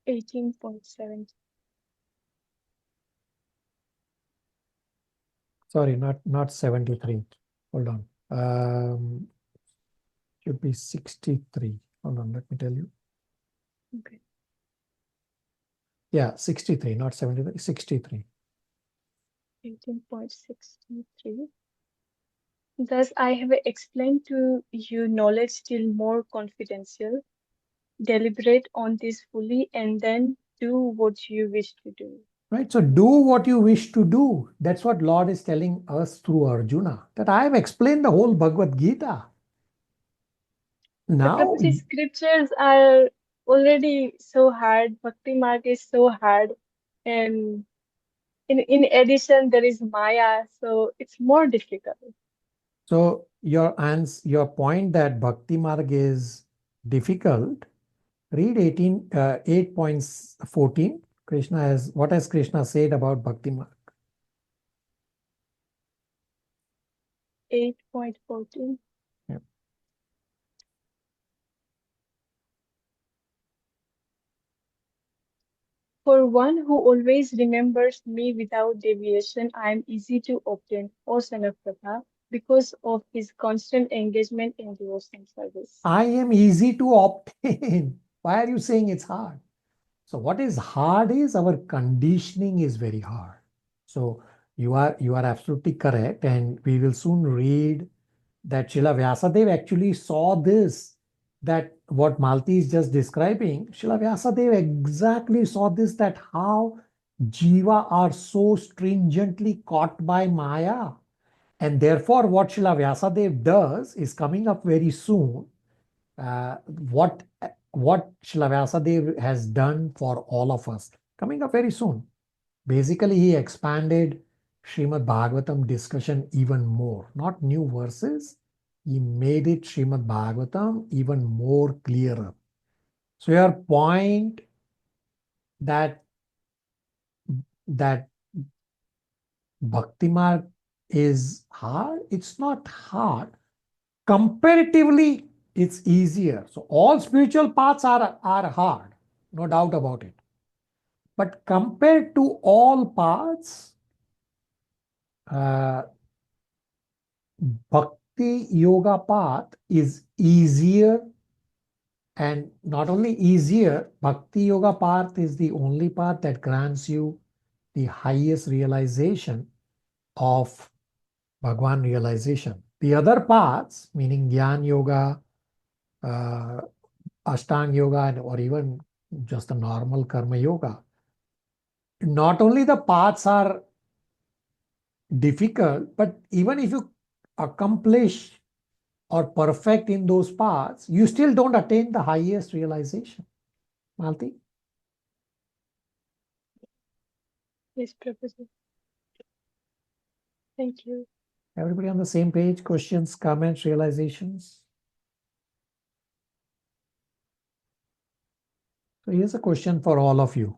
18.7. Sorry, not 73. Hold on. Should be 63. Hold on, let me tell you. Okay. Yeah, 63, not 73, 63. 18.63. Thus, I have explained to you knowledge still more confidential. Deliberate on this fully and then do what you wish to do. Right, so do what you wish to do. That's what Lord is telling us through Arjuna, that I have explained the whole Bhagavad Gita. Now, The scriptures are already so hard. Bhakti Marg is so hard. And in addition, there is Maya. So it's more difficult. so your point that Bhakti Marg is difficult, read 8.14. What has Krishna said about Bhakti Marg? 8.14. Yeah. For one who always remembers me without deviation, I am easy to obtain, O son of Pratha, because of his constant engagement in devotional service. I am easy to obtain. Why are you saying it's hard? So what is hard is our conditioning is very hard. So you are absolutely correct, and we will soon read that Srila Vyasadeva actually saw this, that what Malti is just describing. Srila Vyasadeva exactly saw this, that how jiva are so stringently caught by Maya. And therefore, what Srila Vyasadeva does is coming up very soon. What Srila Vyasadeva has done for all of us, coming up very soon. Basically, he expanded Srimad Bhagavatam discussion even more. Not new verses, he made it Srimad Bhagavatam even more clearer. So your point that Bhakti Marg is hard, it's not hard. Comparatively, it's easier. So all spiritual paths are hard, no doubt about it. But compared to all paths, Bhakti Yoga path is easier, and not only easier, Bhakti Yoga path is the only path that grants you the highest realization of Bhagwan realization. The other paths, meaning Jnana Yoga, Ashtanga Yoga, or even just a normal Karma Yoga, not only the paths are difficult, but even if you accomplish or perfect in those paths, you still don't attain the highest realization. Malti? Yes, Professor. Thank you. Everybody on the same page? Questions, comments, realizations? So here's a question for all of you.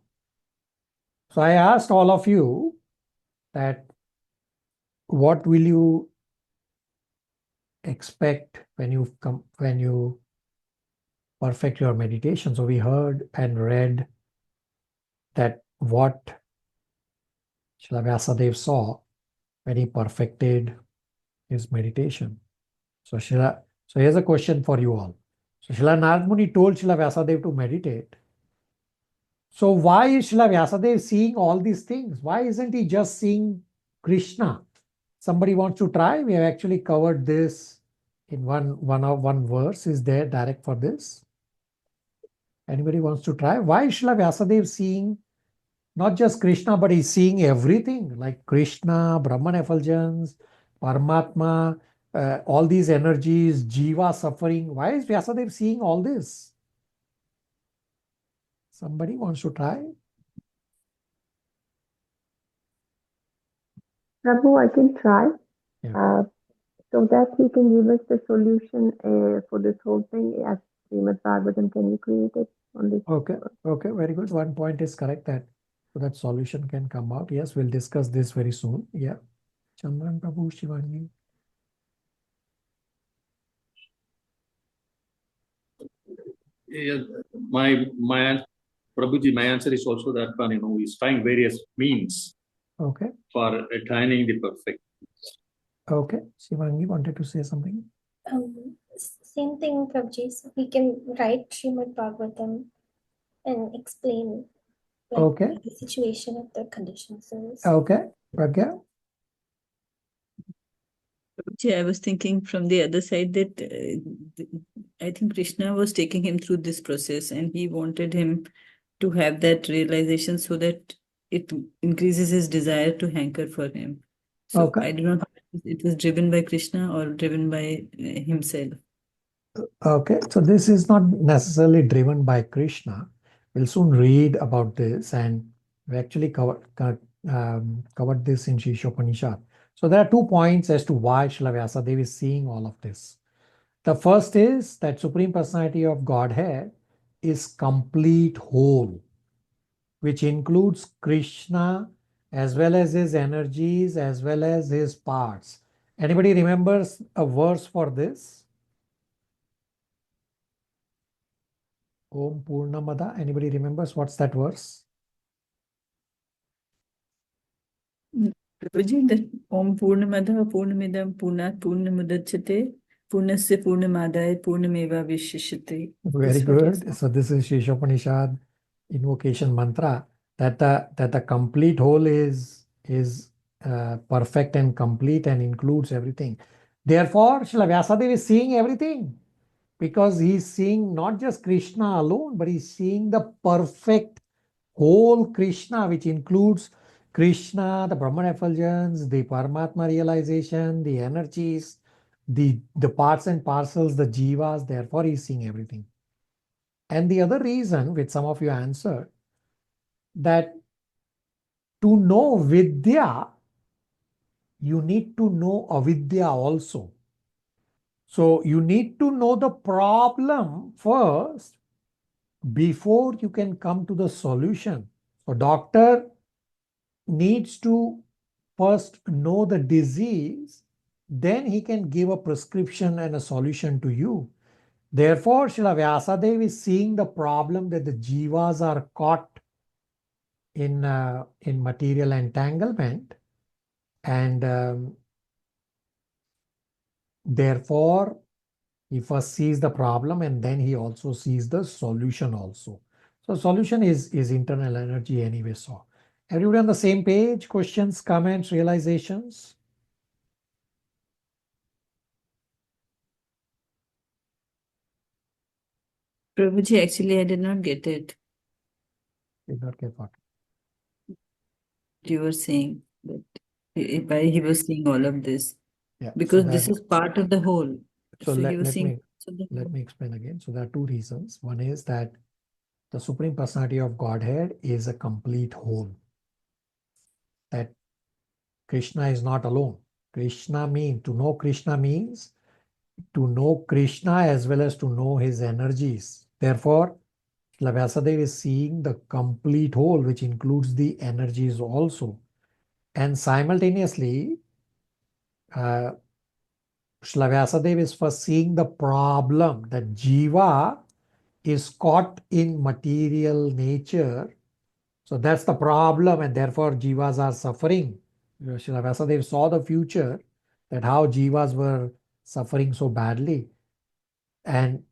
So I asked all of you that what will you expect when you perfect your meditation? So we heard and read that what Srila Vyasadeva saw when he perfected his meditation. So here's a question for you all. So Srila Narad Muni told Srila Vyasadeva to meditate. So why is Srila Vyasadeva seeing all these things? Why isn't he just seeing Krishna? Somebody wants to try? We have actually covered this in one verse is there direct for this. Anybody wants to try? Why is Srila Vyasadeva seeing not just Krishna, but he's seeing everything like Krishna, Brahman effulgence, Paramatma, all these energies, jiva suffering. Why is Vyasadeva seeing all this? Somebody wants to try? Prabhu, I can try. Yeah. So that he can give us the solution for this whole thing. As Srimad Bhagavatam, can you create it on this? Okay, very good. One point is correct, that so that solution can come out. Yes, we'll discuss this very soon. Yeah. Chandran Prabhu, Shivangi. Yeah, my Prabhuji, my answer is also that one, he's trying various means Okay. for attaining the perfect. Okay. Shivangi wanted to say something. Same thing, Prabhuji. So we can write Srimad Bhagavatam and explain Okay. the situation of the conditions. Okay. Pragya? I was thinking from the other side that I think Krishna was taking him through this process, and he wanted him to have that realization so that it increases his desire to hanker for him. So Okay. I don't know if it was driven by Krishna or driven by himself. Okay. So this is not necessarily driven by Krishna. We'll soon read about this, and we actually covered this in Shishopanishad. So there are 2 points as to why Srila Vyasadeva is seeing all of this. The first is that Supreme Personality of Godhead is complete whole, which includes Krishna as well as his energies as well as his parts. Anybody remembers a verse for this? Om Purnamada. Anybody remembers what's that verse? Prabhuji, that Om Purnamada Purnamidam Purnat Purnamudachyate Purnasya Purnamadaya Purnameva Vishishyate. Very good. So this is Shishopanishad invocation mantra, that the complete whole is perfect and complete and includes everything. Therefore, Srila Vyasadeva is seeing everything, because he's seeing not just Krishna alone, but he's seeing the perfect whole Krishna, which includes Krishna, the Brahman effulgence, the Paramatma realization, the energies, the parts and parcels, the jivas. Therefore, he's seeing everything. And the other reason, which some of you answered, that to know Vidya, you need to know Avidya also. So you need to know the problem first before you can come to the solution. So doctor needs to first know the disease, then he can give a prescription and a solution to you. Therefore, Srila Vyasadeva is seeing the problem that the jivas are caught in material entanglement, and therefore he first sees the problem and then he also sees the solution also. So solution is internal energy anyway. So everybody on the same page? Questions, comments, realizations? Prabhuji, actually, I did not get it. Did not get what? You were saying that why he was seeing all of this. Yeah. Because so this is part of the whole. So he let was seeing me explain again. So there are two reasons. One is that the Supreme Personality of Godhead is a complete whole. That Krishna is not alone. To know Krishna means to know Krishna as well as to know his energies. Therefore, Vyasadeva is seeing the complete whole, which includes the energies also. And simultaneously, Srila Vyasadeva is first seeing the problem that jiva is caught in material nature. So that's the problem, and therefore jivas are suffering. Srila Vyasadeva saw the future, that how jivas were suffering so badly. And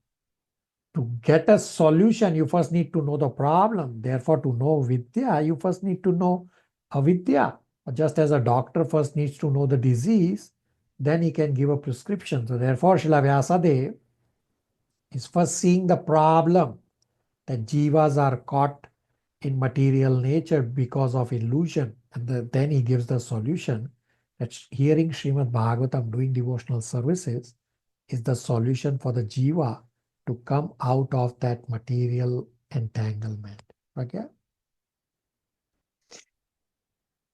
to get a solution, you first need to know the problem. Therefore, to know Vidya, you first need to know Avidya. Just as a doctor first needs to know the disease, then he can give a prescription. So therefore, Srila Vyasadeva is first seeing the problem that jivas are caught in material nature because of illusion. And then he gives the solution that hearing Srimad Bhagavatam, doing devotional services, is the solution for the jiva to come out of that material entanglement. Okay?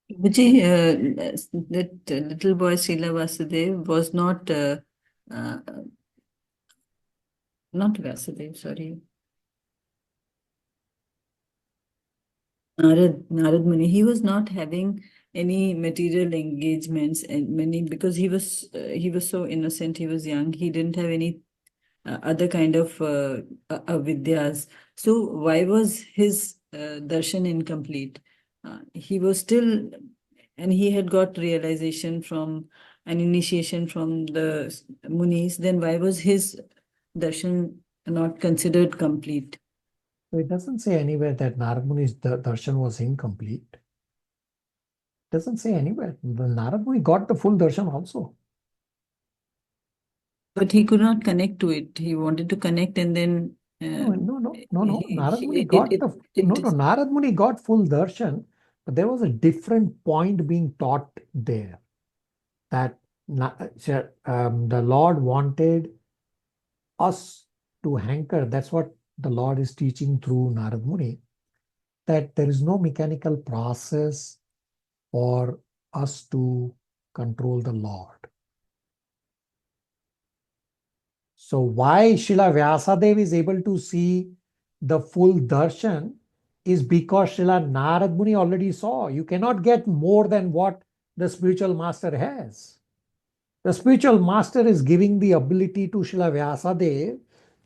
Prabhuji, that little boy Srila Vasudev was not Vasudev, sorry. Narad Muni, he was not having any material engagements and because he was so innocent, he was young, he didn't have any other kind of avidyas. So why was his darshan incomplete? He was still, and he had got realization from an initiation from the Munis, then why was his darshan not considered complete? So it doesn't say anywhere that Narad Muni's darshan was incomplete. It doesn't say anywhere. The Narad Muni got the full darshan also. But he could not connect to it. He wanted to connect, and then No. Narad Muni got Narad Muni got full darshan, but there was a different point being taught there. That the Lord wanted us to hanker. That's what the Lord is teaching through Narad Muni, that there is no mechanical process for us to control the Lord. So why Srila Vyasadeva is able to see the full darshan is because Srila Narad Muni already saw. You cannot get more than what the spiritual master has. The spiritual master is giving the ability to Srila Vyasadeva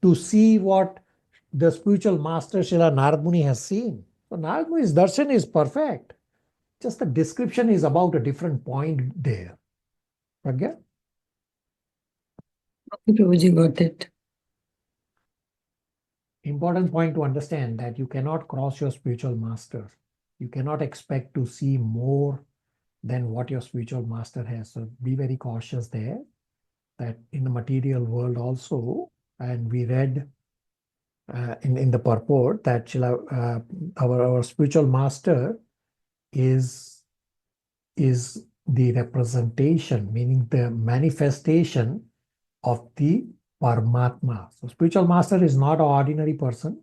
to see what the spiritual master Srila Narad Muni has seen. So Narad Muni's darshan is perfect. Just the description is about a different point there. Okay? Okay, Prabhuji, got it. important point to understand that you cannot cross your spiritual master. You cannot expect to see more than what your spiritual master has. So be very cautious there, that in the material world also, and we read in the purport that our spiritual master is the representation, meaning the manifestation of the Paramatma. So spiritual master is not an ordinary person.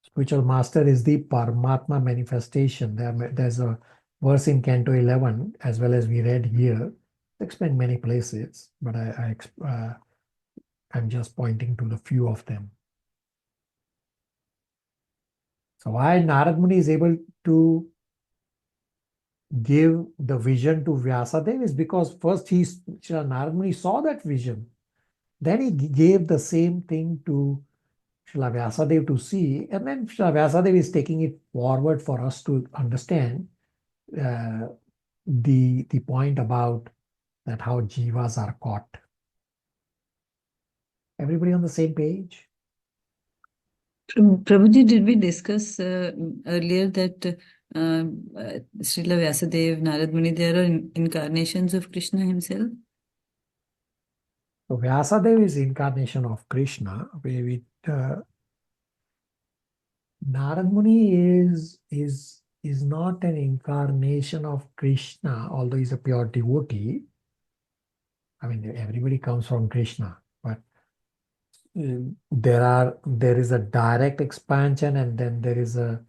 Spiritual master is the Paramatma manifestation. There's a verse in Canto 11, as well as we read here. It's explained many places, but I'm just pointing to the few of them. So why Narad Muni is able to give the vision to Vyasadeva is because first Narad Muni saw that vision. Then he gave the same thing to Srila Vyasadeva to see, and then Srila Vyasadeva is taking it forward for us to understand the point about that how jivas are caught. Everybody on the same page? Prabhuji, did we discuss earlier that Srila Vyasadeva, Narad Muni, they are incarnations of Krishna himself? So Vyasadeva is incarnation of Krishna. Narad Muni is not an incarnation of Krishna, although he's a pure devotee. I mean, everybody comes from Krishna, but there is a direct expansion and then there is a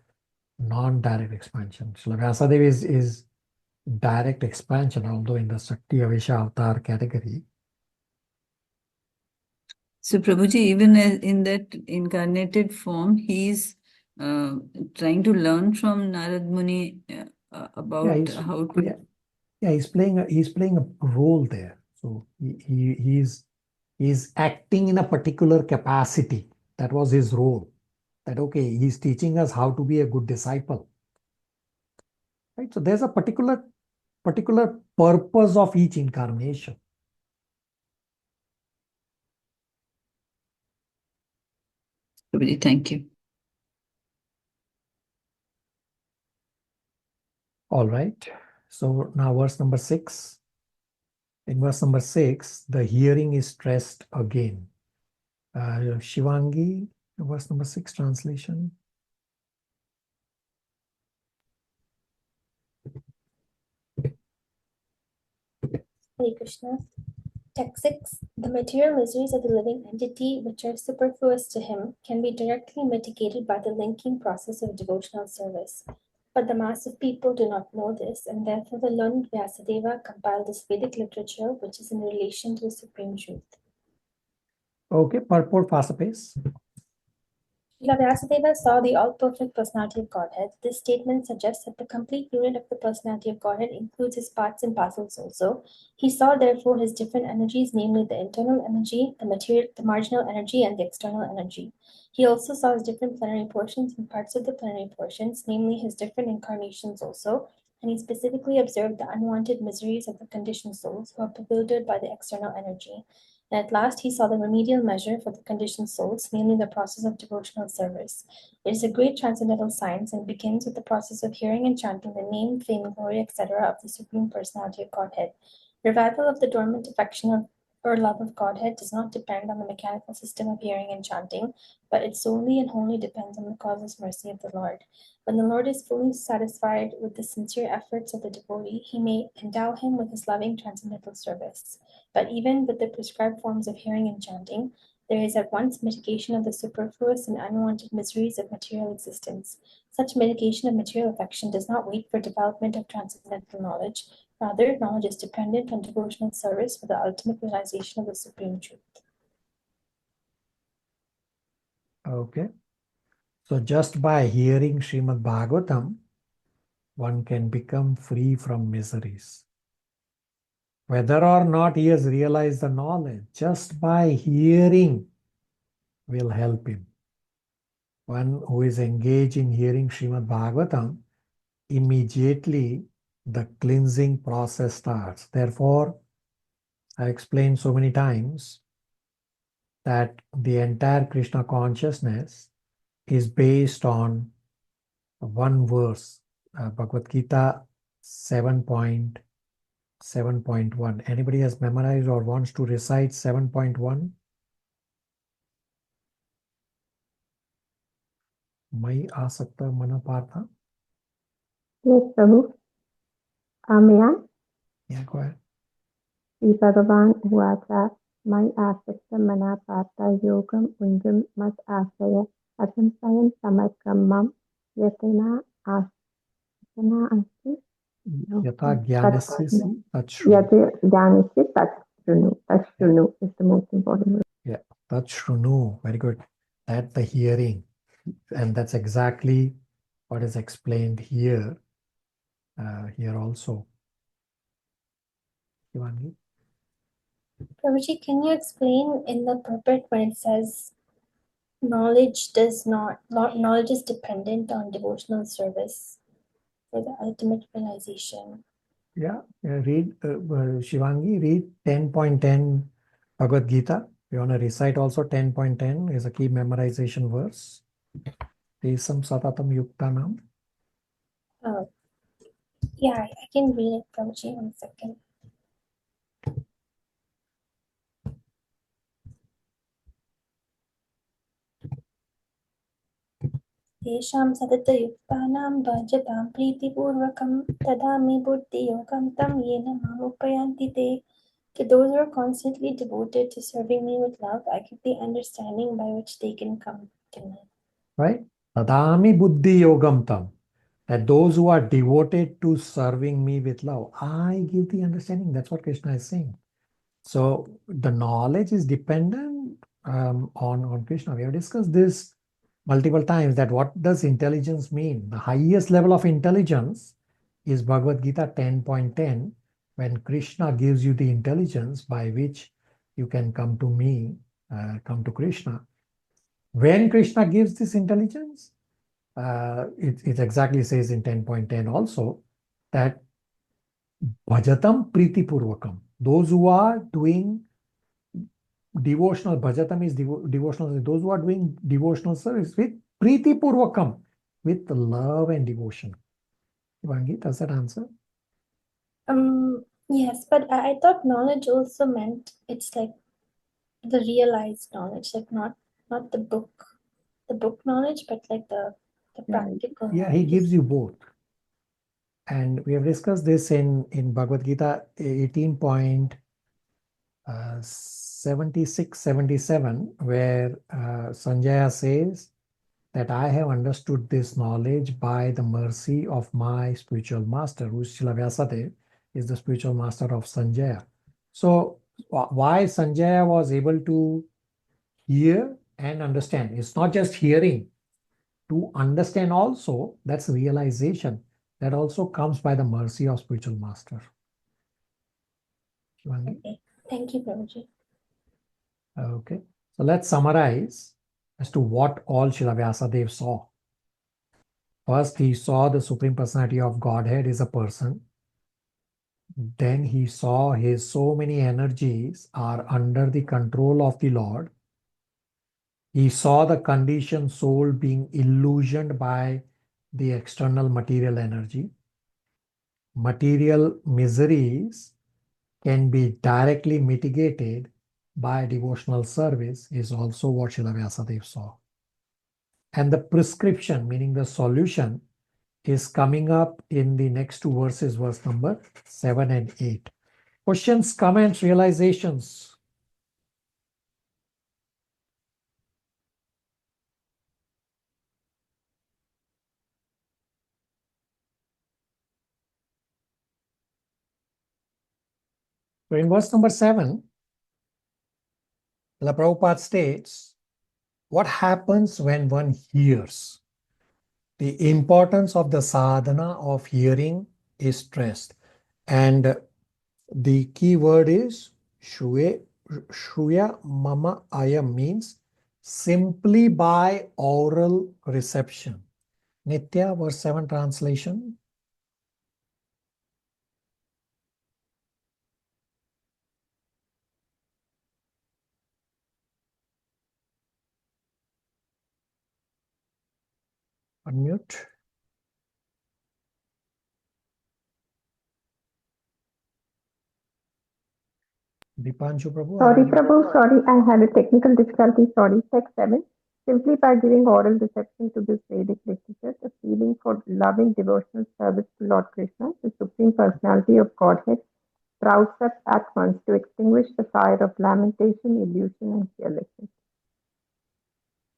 non-direct expansion. So Vyasadeva is direct expansion, although in the Shakti Avesha Avatar category. So Prabhuji, even in that incarnated form, he's trying to learn from Narad Muni about how to... Yeah, he's playing a role there. So he's acting in a particular capacity. That was his role. That, okay, he's teaching us how to be a good disciple. Right? So there's a particular purpose of each incarnation. Thank you. All right. So now verse number 6. In verse number 6, the hearing is stressed again. Shivangi, verse number 6 translation. Hare Krishna. Text 6. The material miseries of the living entity, which are superfluous to him, can be directly mitigated by the linking process of devotional service. But the mass of people do not know this, and therefore the learned Vyasadeva compiled this Vedic literature, which is in relation to the Supreme Truth. Okay, purport, faster pace. Srila Vyasadeva saw the all-perfect personality of Godhead. This statement suggests that the complete unit of the personality of Godhead includes his parts and parcels also. He saw therefore his different energies, namely the internal energy, the marginal energy, and the external energy. He also saw his different plenary portions and parts of the plenary portions, namely his different incarnations also, and he specifically observed the unwanted miseries of the conditioned souls who are bewildered by the external energy. And at last he saw the remedial measure for the conditioned souls, namely the process of devotional service. It is a great transcendental science and begins with the process of hearing and chanting the name, fame, glory, etc. of the Supreme Personality of Godhead. Revival of the dormant affection or love of Godhead does not depend on the mechanical system of hearing and chanting, but it solely and wholly depends on the causeless mercy of the Lord. When the Lord is fully satisfied with the sincere efforts of the devotee, he may endow him with his loving transcendental service. But even with the prescribed forms of hearing and chanting, there is at once mitigation of the superfluous and unwanted miseries of material existence. Such mitigation of material affection does not wait for development of transcendental knowledge. Rather, knowledge is dependent on devotional service for the ultimate realization of the Supreme Truth. Okay. So just by hearing Srimad Bhagavatam, one can become free from miseries. Whether or not he has realized the knowledge, just by hearing will help him. One who is engaged in hearing Srimad Bhagavatam, immediately the cleansing process starts. Therefore, I explained so many times that the entire Krishna consciousness is based on one verse, Bhagavad Gita 7.7.1. Anybody has memorized or wants to recite 7.1? Mai asakta mana partha. Yes, Prabhu. May I? Yeah, go ahead. Sri Bhagavan Uvacha Mai Asakta Mana Partha Yogam Undam Mat Asaya Asamsayan Samarkamam Yatana Asti Yata jnanasya tachru. Yate Jnanasya Tachrunu. Tachrunu is the most important word. Yeah, tachrunu. Very good. That the hearing. And that's exactly what is explained here. Here also. Shivangi? Prabhuji, can you explain in the purport when it says knowledge is dependent on devotional service for the ultimate realization? Yeah, read Shivangi, read 10.10 Bhagavad Gita. You want to recite also 10.10 is a key memorization verse. Tesam satatam yuktanam. Oh, yeah, I can read it, Prabhuji, 1 second. Tesham satatayuktanam bhajatam pritipurvakam tadami buddhiyogam tam yena mamupayanti te. To those who are constantly devoted to serving me with love, I give the understanding by which they can come to me. Right? Tadami buddhi yogam tam. That those who are devoted to serving me with love, I give the understanding. That's what Krishna is saying. So the knowledge is dependent on Krishna. We have discussed this multiple times, that what does intelligence mean? The highest level of intelligence is Bhagavad Gita 10.10, when Krishna gives you the intelligence by which you can come to me, come to Krishna. When Krishna gives this intelligence, it exactly says in 10.10 also that bhajatam priti purvakam. Those who are doing devotional, bhajatam is devotional, those who are doing devotional service with priti purvakam, with love and devotion. Ivangi, does that answer? Yes, but I thought knowledge also meant it's like the realized knowledge, like not the book knowledge, but like the practical Yeah, he knowledge. gives you both. And we have discussed this in Bhagavad Gita 18.76-77, where Sanjaya says that I have understood this knowledge by the mercy of my spiritual master, who is Srila Vyasadeva, is the spiritual master of Sanjaya. So why Sanjaya was able to hear and understand? It's not just hearing. To understand also, that's realization. That also comes by the mercy of spiritual master. Okay, thank you, Prabhuji. Okay, so let's summarize as to what all Srila Vyasadeva saw. First, he saw the Supreme Personality of Godhead is a person. Then he saw his so many energies are under the control of the Lord. He saw the conditioned soul being illusioned by the external material energy. Material miseries can be directly mitigated by devotional service is also what Srila Vyasadeva saw. And the prescription, meaning the solution, is coming up in the next two verses, verse number 7 and 8. Questions, comments, realizations? So in verse number 7, the Prabhupada states, what happens when one hears? The importance of the sadhana of hearing is stressed. And the key word is Shruya Mama Ayam, means simply by oral reception. Nitya, verse 7 translation. Unmute. Dipanshu Prabhu. Sorry, Prabhu. Sorry, I had a technical difficulty. Sorry. Text 7. Simply by giving oral reception to this Vedic literature, the feeling for loving devotional service to Lord Krishna, the Supreme Personality of Godhead, sprouts up at once to extinguish the fire of lamentation, illusion, and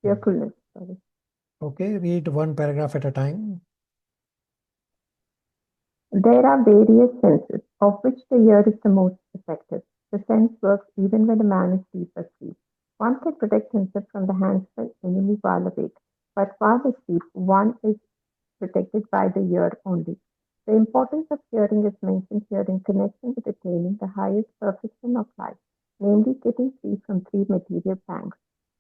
fearfulness. Sorry. Okay, read one paragraph at a time. There are various senses, of which the ear is the most effective. The sense works even when a man is deep asleep. One can protect himself from the hands of an enemy while awake, but while asleep, one is protected by the ear only. The importance of hearing is mentioned here in connection with attaining the highest perfection of life, namely getting free from three material pangs.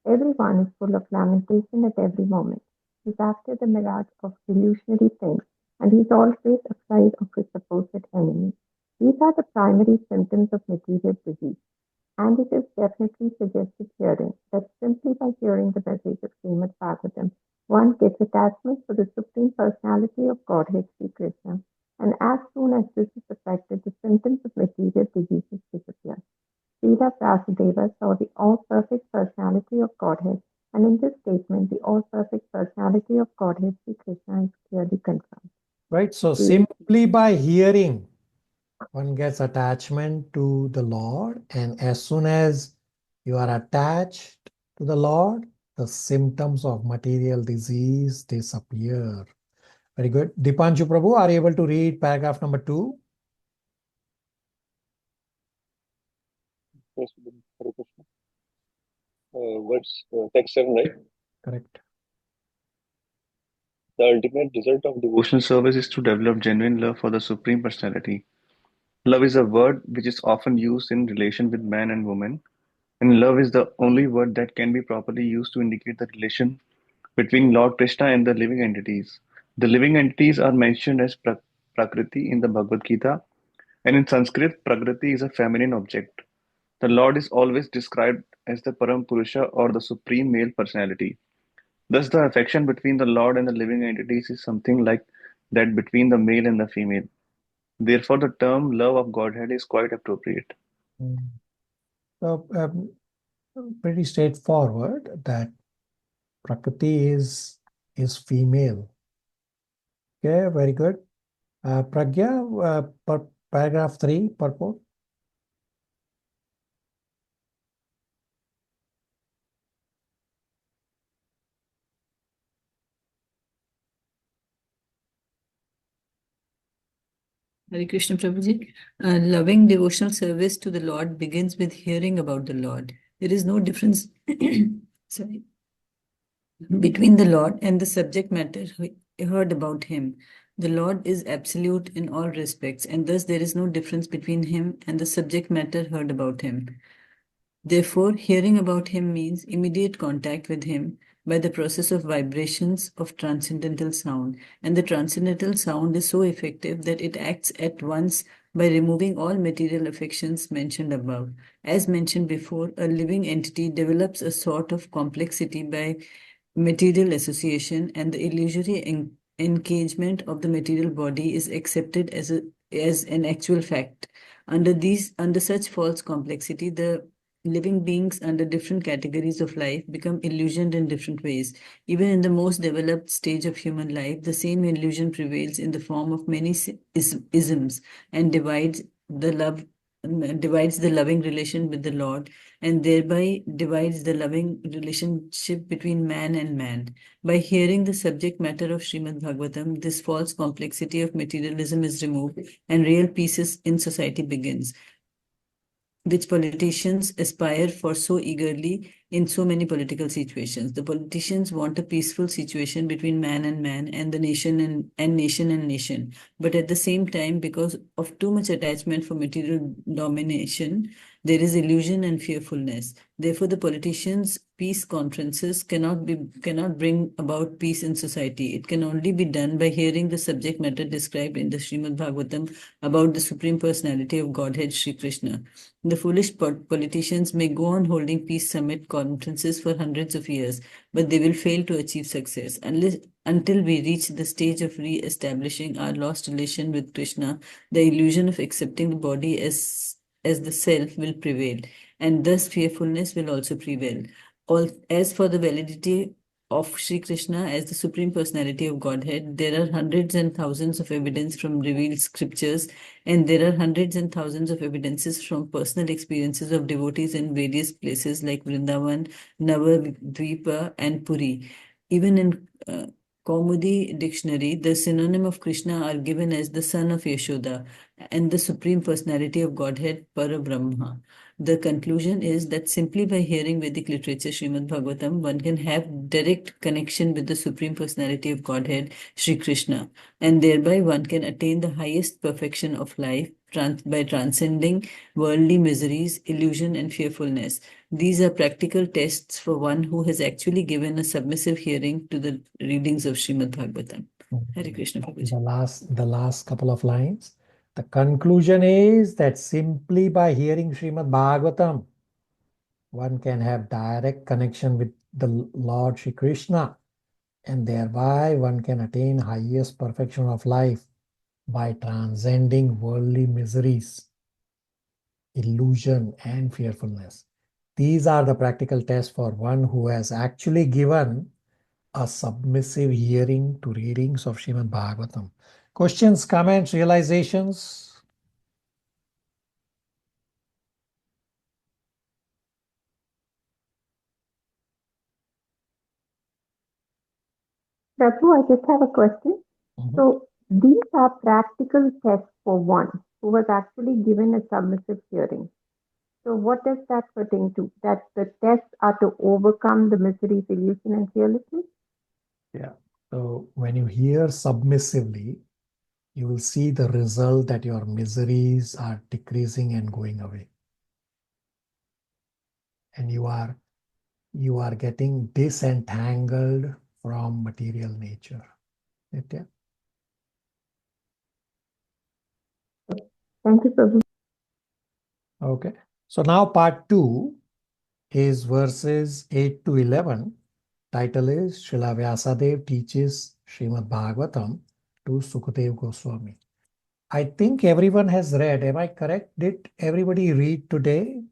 Everyone is full of lamentation at every moment. He's after the mirage of illusionary things, and he's always afraid of his supposed enemy. These are the primary symptoms of material disease, and it is definitely suggested herein that simply by hearing the message of Srimad Bhagavatam, one gets attachment for the Supreme Personality of Godhead, Sri Krishna, and as soon as this is affected, the symptoms of material diseases disappear. Srila Vasudeva saw the all-perfect personality of Godhead, and in this statement, the all-perfect personality of Godhead, Sri Krishna, is clearly confirmed. Right, so simply by hearing, one gets attachment to the Lord, and as soon as you are attached to the Lord, the symptoms of material disease disappear. Very good. Dipanshu Prabhu, are you able to read paragraph number 2? Yes, Hare Krishna. Text 7, right? Correct. The ultimate result of devotional service is to develop genuine love for the Supreme Personality. Love is a word which is often used in relation with man and woman, and love is the only word that can be properly used to indicate the relation between Lord Krishna and the living entities. The living entities are mentioned as Prakriti in the Bhagavad Gita, and in Sanskrit, Prakriti is a feminine object. The Lord is always described as the Param Purusha or the Supreme Male Personality. Thus, the affection between the Lord and the living entities is something like that between the male and the female. Therefore, the term love of Godhead is quite appropriate. So, pretty straightforward that Prakriti is female. Okay, very good. Pragya, paragraph 3, purport. Hare Krishna Prabhuji. Loving devotional service to the Lord begins with hearing about the Lord. There is no difference sorry, between the Lord and the subject matter heard about him. The Lord is absolute in all respects, and thus there is no difference between him and the subject matter heard about him. Therefore, hearing about him means immediate contact with him by the process of vibrations of transcendental sound. And the transcendental sound is so effective that it acts at once by removing all material affections mentioned above. As mentioned before, a living entity develops a sort of complexity by material association, and the illusory engagement of the material body is accepted as an actual fact. Under such false complexity, the living beings under different categories of life become illusioned in different ways. Even in the most developed stage of human life, the same illusion prevails in the form of many isms and divides the loving relation with the Lord, and thereby divides the loving relationship between man and man. By hearing the subject matter of Srimad Bhagavatam, this false complexity of materialism is removed and real peace in society begins, which politicians aspire for so eagerly in so many political situations. The politicians want a peaceful situation between man and the nation and nation. But at the same time, because of too much attachment for material domination, there is illusion and fearfulness. Therefore, the politicians' peace conferences cannot bring about peace in society. It can only be done by hearing the subject matter described in the Srimad Bhagavatam about the Supreme Personality of Godhead, Sri Krishna. The foolish politicians may go on holding peace summit conferences for hundreds of years, but they will fail to achieve success until we reach the stage of re-establishing our lost relation with Krishna. The illusion of accepting the body as the self will prevail, and thus fearfulness will also prevail. As for the validity of Sri Krishna as the Supreme Personality of Godhead, there are hundreds and thousands of evidence from revealed scriptures, and there are hundreds and thousands of evidences from personal experiences of devotees in various places like Vrindavan, Navadvipa, and Puri. Even in Kaumudi dictionary, the synonym of Krishna are given as the son of Yashoda and the Supreme Personality of Godhead, Parabrahma. The conclusion is that simply by hearing Vedic literature, Srimad Bhagavatam, one can have direct connection with the Supreme Personality of Godhead, Sri Krishna, and thereby one can attain the highest perfection of life by transcending worldly miseries, illusion, and fearfulness. These are practical tests for one who has actually given a submissive hearing to the readings of Srimad Bhagavatam. Hare Krishna, Prabhuji. The last couple of lines. The conclusion is that simply by hearing Srimad Bhagavatam, one can have direct connection with the Lord Shri Krishna, and thereby one can attain highest perfection of life by transcending worldly miseries, illusion, and fearfulness. These are the practical tests for one who has actually given a submissive hearing to readings of Srimad Bhagavatam. Questions, comments, realizations? Prabhu, I just have a question. So these are practical tests for one who was actually given a submissive hearing. So what does that pertain to? That the tests are to overcome the miseries, illusion, and fearlessness? Yeah. So when you hear submissively, you will see the result that your miseries are decreasing and going away. And you are getting disentangled from material nature. Nitya? Thank you, Prabhu. Okay. So now part 2 is verses 8 to 11. Title is Srila Vyasadeva teaches Srimad Bhagavatam to Sukadeva Goswami. I think everyone has read. Am I correct? Did everybody read today?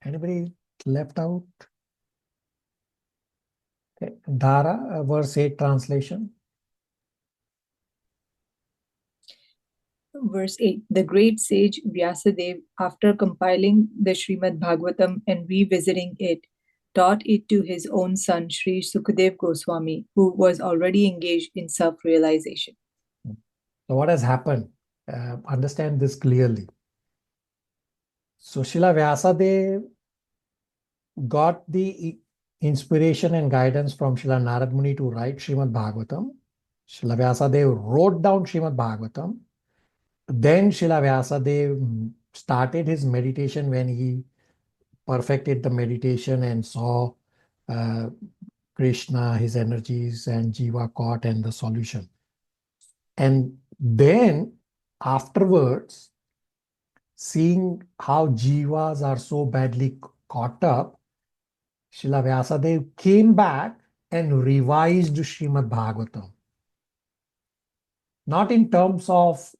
Anybody left out? Okay. Dhara, verse 8 translation. Verse 8. The great sage Vyasadeva, after compiling the Srimad Bhagavatam and revisiting it, taught it to his own son, Sri Sukadeva Goswami, who was already engaged in self-realization. So what has happened? Understand this clearly. So Srila Vyasadeva got the inspiration and guidance from Srila Narad Muni to write Srimad Bhagavatam. Srila Vyasadeva wrote down Srimad Bhagavatam. Then Srila Vyasadeva started his meditation when he perfected the meditation and saw Krishna, his energies, and jiva caught and the solution. And then afterwards, seeing how jivas are so badly caught up, Srila Vyasadeva came back and revised Srimad Bhagavatam. Not in terms of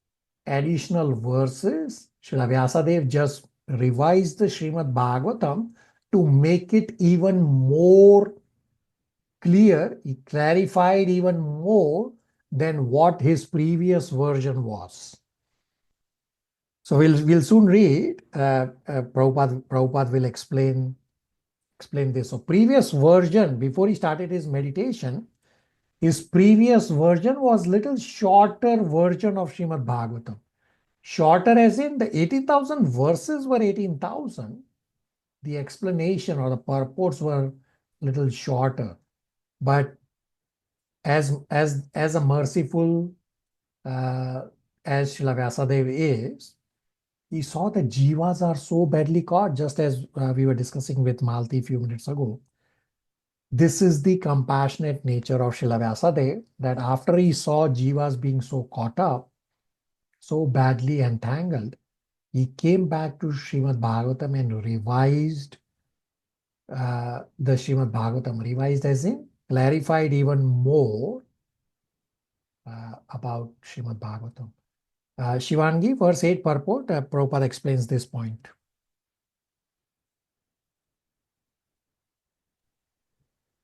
additional verses, Srila Vyasadeva just revised the Srimad Bhagavatam to make it even more clear. He clarified even more than what his previous version was. So we'll soon read. Prabhupada will explain this. So previous version, before he started his meditation, his previous version was little shorter version of Srimad Bhagavatam. Shorter as in the 18,000 verses were 18,000. The explanation or the purports were little shorter. But as a merciful as Srila Vyasadeva is, he saw that jivas are so badly caught, just as we were discussing with Malti a few minutes ago. This is the compassionate nature of Srila Vyasadeva, that after he saw jivas being so caught up, so badly entangled, he came back to Srimad Bhagavatam and revised the Srimad Bhagavatam, revised as in clarified even more about Srimad Bhagavatam. Shivangi, verse 8 purport, Prabhupada explains this point.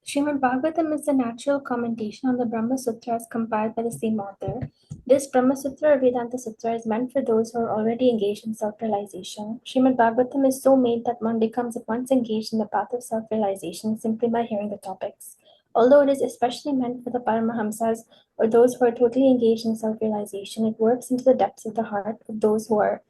Srimad Bhagavatam is the natural commentation on the Brahma Sutras compiled by the same author. This Brahma Sutra or Vedanta Sutra is meant for those who are already engaged in self-realization. Srimad Bhagavatam is so made that one becomes at once engaged in the path of self-realization simply by hearing the topics. Although it is especially meant for the Paramahamsas or those who are totally engaged in self-realization, it works into the depths of the heart of those who are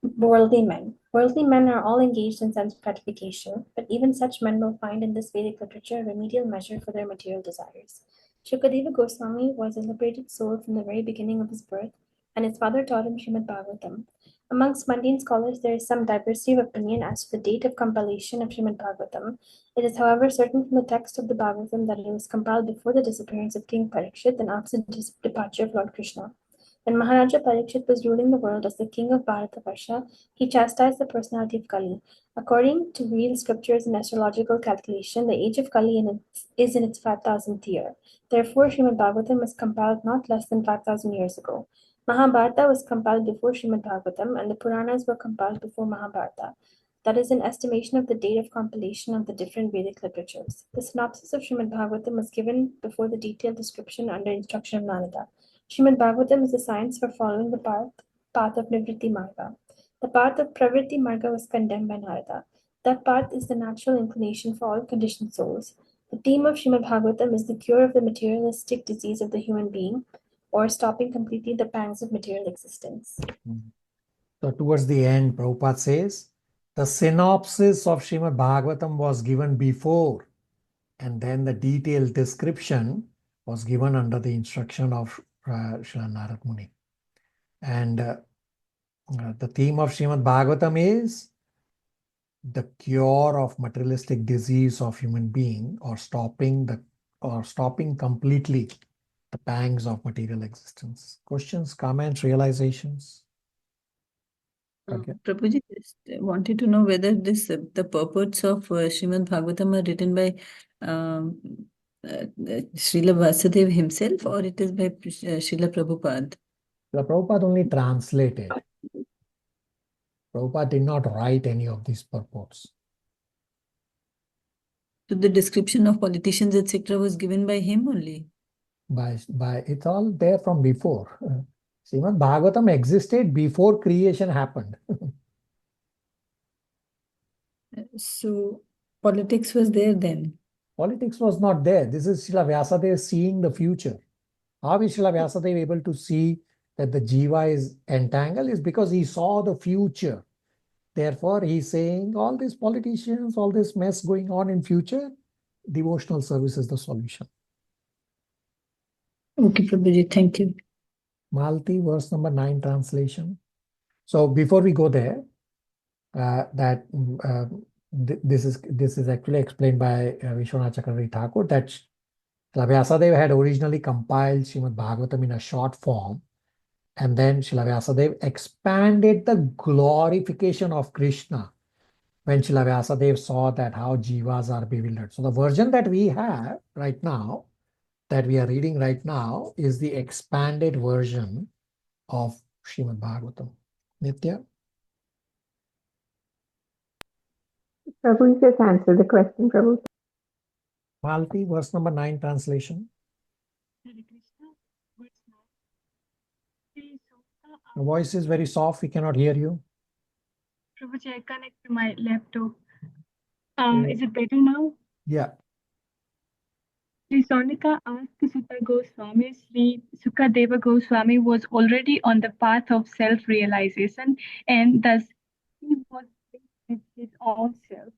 worldly men. Worldly men are all engaged in sense gratification, but even such men will find in this Vedic literature a remedial measure for their material desires. Shukadeva Goswami was a liberated soul from the very beginning of his birth, and his father taught him Srimad Bhagavatam. Amongst mundane scholars, there is some diversity of opinion as to the date of compilation of Srimad Bhagavatam. It is, however, certain from the text of the Bhagavatam that it was compiled before the disappearance of King Parikshit and after the departure of Lord Krishna. When Maharaja Parikshit was ruling the world as the king of Bharatavarsha, he chastised the personality of Kali. According to real scriptures and astrological calculation, the age of Kali is in its 5,000th year. Therefore, Srimad Bhagavatam was compiled not less than 5,000 years ago. Mahabharata was compiled before Srimad Bhagavatam, and the Puranas were compiled before Mahabharata. That is an estimation of the date of compilation of the different Vedic literatures. The synopsis of Srimad Bhagavatam was given before the detailed description under instruction of Narada. Srimad Bhagavatam is the science for following the path of Nivritti Marga. The path of Pravritti Marga was condemned by Narada. That path is the natural inclination for all conditioned souls. The theme of Srimad Bhagavatam is the cure of the materialistic disease of the human being, or stopping completely the pangs of material existence. So towards the end, Prabhupada says, the synopsis of Srimad Bhagavatam was given before, and then the detailed description was given under the instruction of Srila Narad Muni. And the theme of Srimad Bhagavatam is the cure of materialistic disease of human being, or stopping completely the pangs of material existence. Questions, comments, realizations? Okay. Prabhuji just wanted to know whether the purports of Srimad Bhagavatam are written by Srila Vasudev himself, or it is by Srila Prabhupada? The Prabhupada only translated. Prabhupada did not write any of these purports. So the description of politicians, etc., was given by him only? By it's all there from before. Srimad Bhagavatam existed before creation happened. So politics was there then? Politics was not there. This is Srila Vyasadeva seeing the future. How is Srila Vyasadeva able to see that the jiva is entangled? Is because he saw the future. Therefore, he's saying all these politicians, all this mess going on in future, devotional service is the solution. Okay, Prabhuji, thank you. Malti, verse number 9 translation. So before we go there, this is actually explained by Vishwanath Chakravarti Thakur, that Srila Vyasadeva had originally compiled Srimad Bhagavatam in a short form, and then Srila Vyasadeva expanded the glorification of Krishna when Srila Vyasadeva saw that how jivas are bewildered. So the version that we have right now, that we are reading right now, is the expanded version of Srimad Bhagavatam. Nitya? Prabhu, just answer the question, Prabhu. Malti, verse number 9 translation. Hare Krishna, verse 9. The voice is very soft, we cannot hear you. Prabhuji, I connect to my laptop. Okay. Is it better now? Yeah. Sri Sonika asked Sutta Goswami, Sri Sukadeva Goswami was already on the path of self-realization, and thus he was with his own self.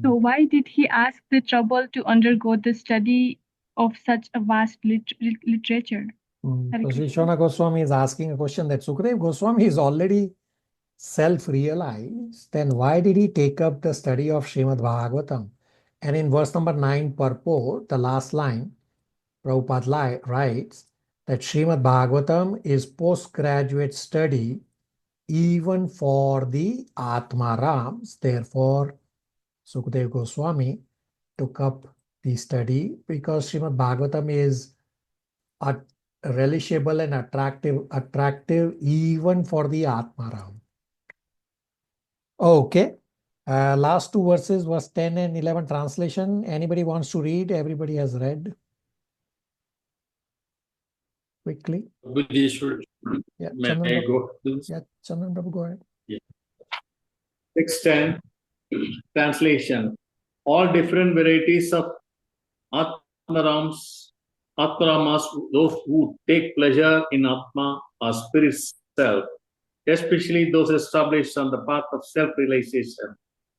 So why did he ask the trouble to undergo the study of such a vast literature? So Sri Shona Goswami is asking a question that Sukadeva Goswami is already self-realized, then why did he take up the study of Srimad Bhagavatam? And in verse number 9 purport, the last line, Prabhupada writes that Srimad Bhagavatam is postgraduate study even for the Atmarams. Therefore, Sukadeva Goswami took up the study because Srimad Bhagavatam is relishable and attractive even for the Atmaram. Okay. Last two verses was 10 and 11 translation. Anybody wants to read? Everybody has read. Quickly. Yeah, May Chandan I Prabhu. go, please? Yeah, Chandan Prabhu, go ahead. Yeah. 6:10 translation. All different varieties of Atmaramas, those who take pleasure in Atma or spirit self, especially those established on the path of self-realization,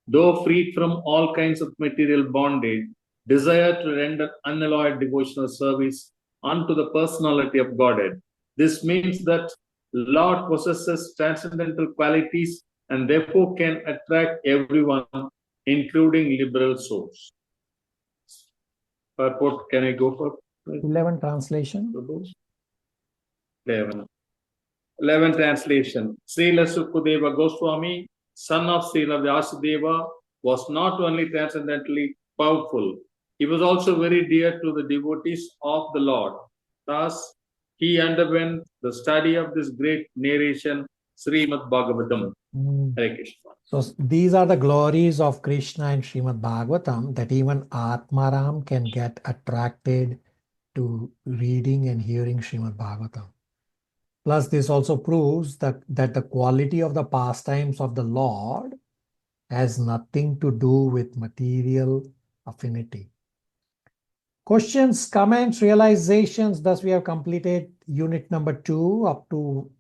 though freed from all kinds of material bondage, desire to render unalloyed devotional service unto the personality of Godhead. This means that Lord possesses transcendental qualities and therefore can attract everyone, including liberal souls. Purport, can I go for 11 translation. 11 translation. Srila Sukadeva Goswami, son of Srila Vyasadeva, was not only transcendentally powerful, he was also very dear to the devotees of the Lord. Thus, he underwent the study of this great narration, Srimad Bhagavatam. Hare Krishna. So these are the glories of Krishna and Srimad Bhagavatam, that even Atmaram can get attracted to reading and hearing Srimad Bhagavatam. Plus, this also proves that the quality of the pastimes of the Lord has nothing to do with material affinity. Questions, comments, realizations. Thus, we have completed unit number 2 up to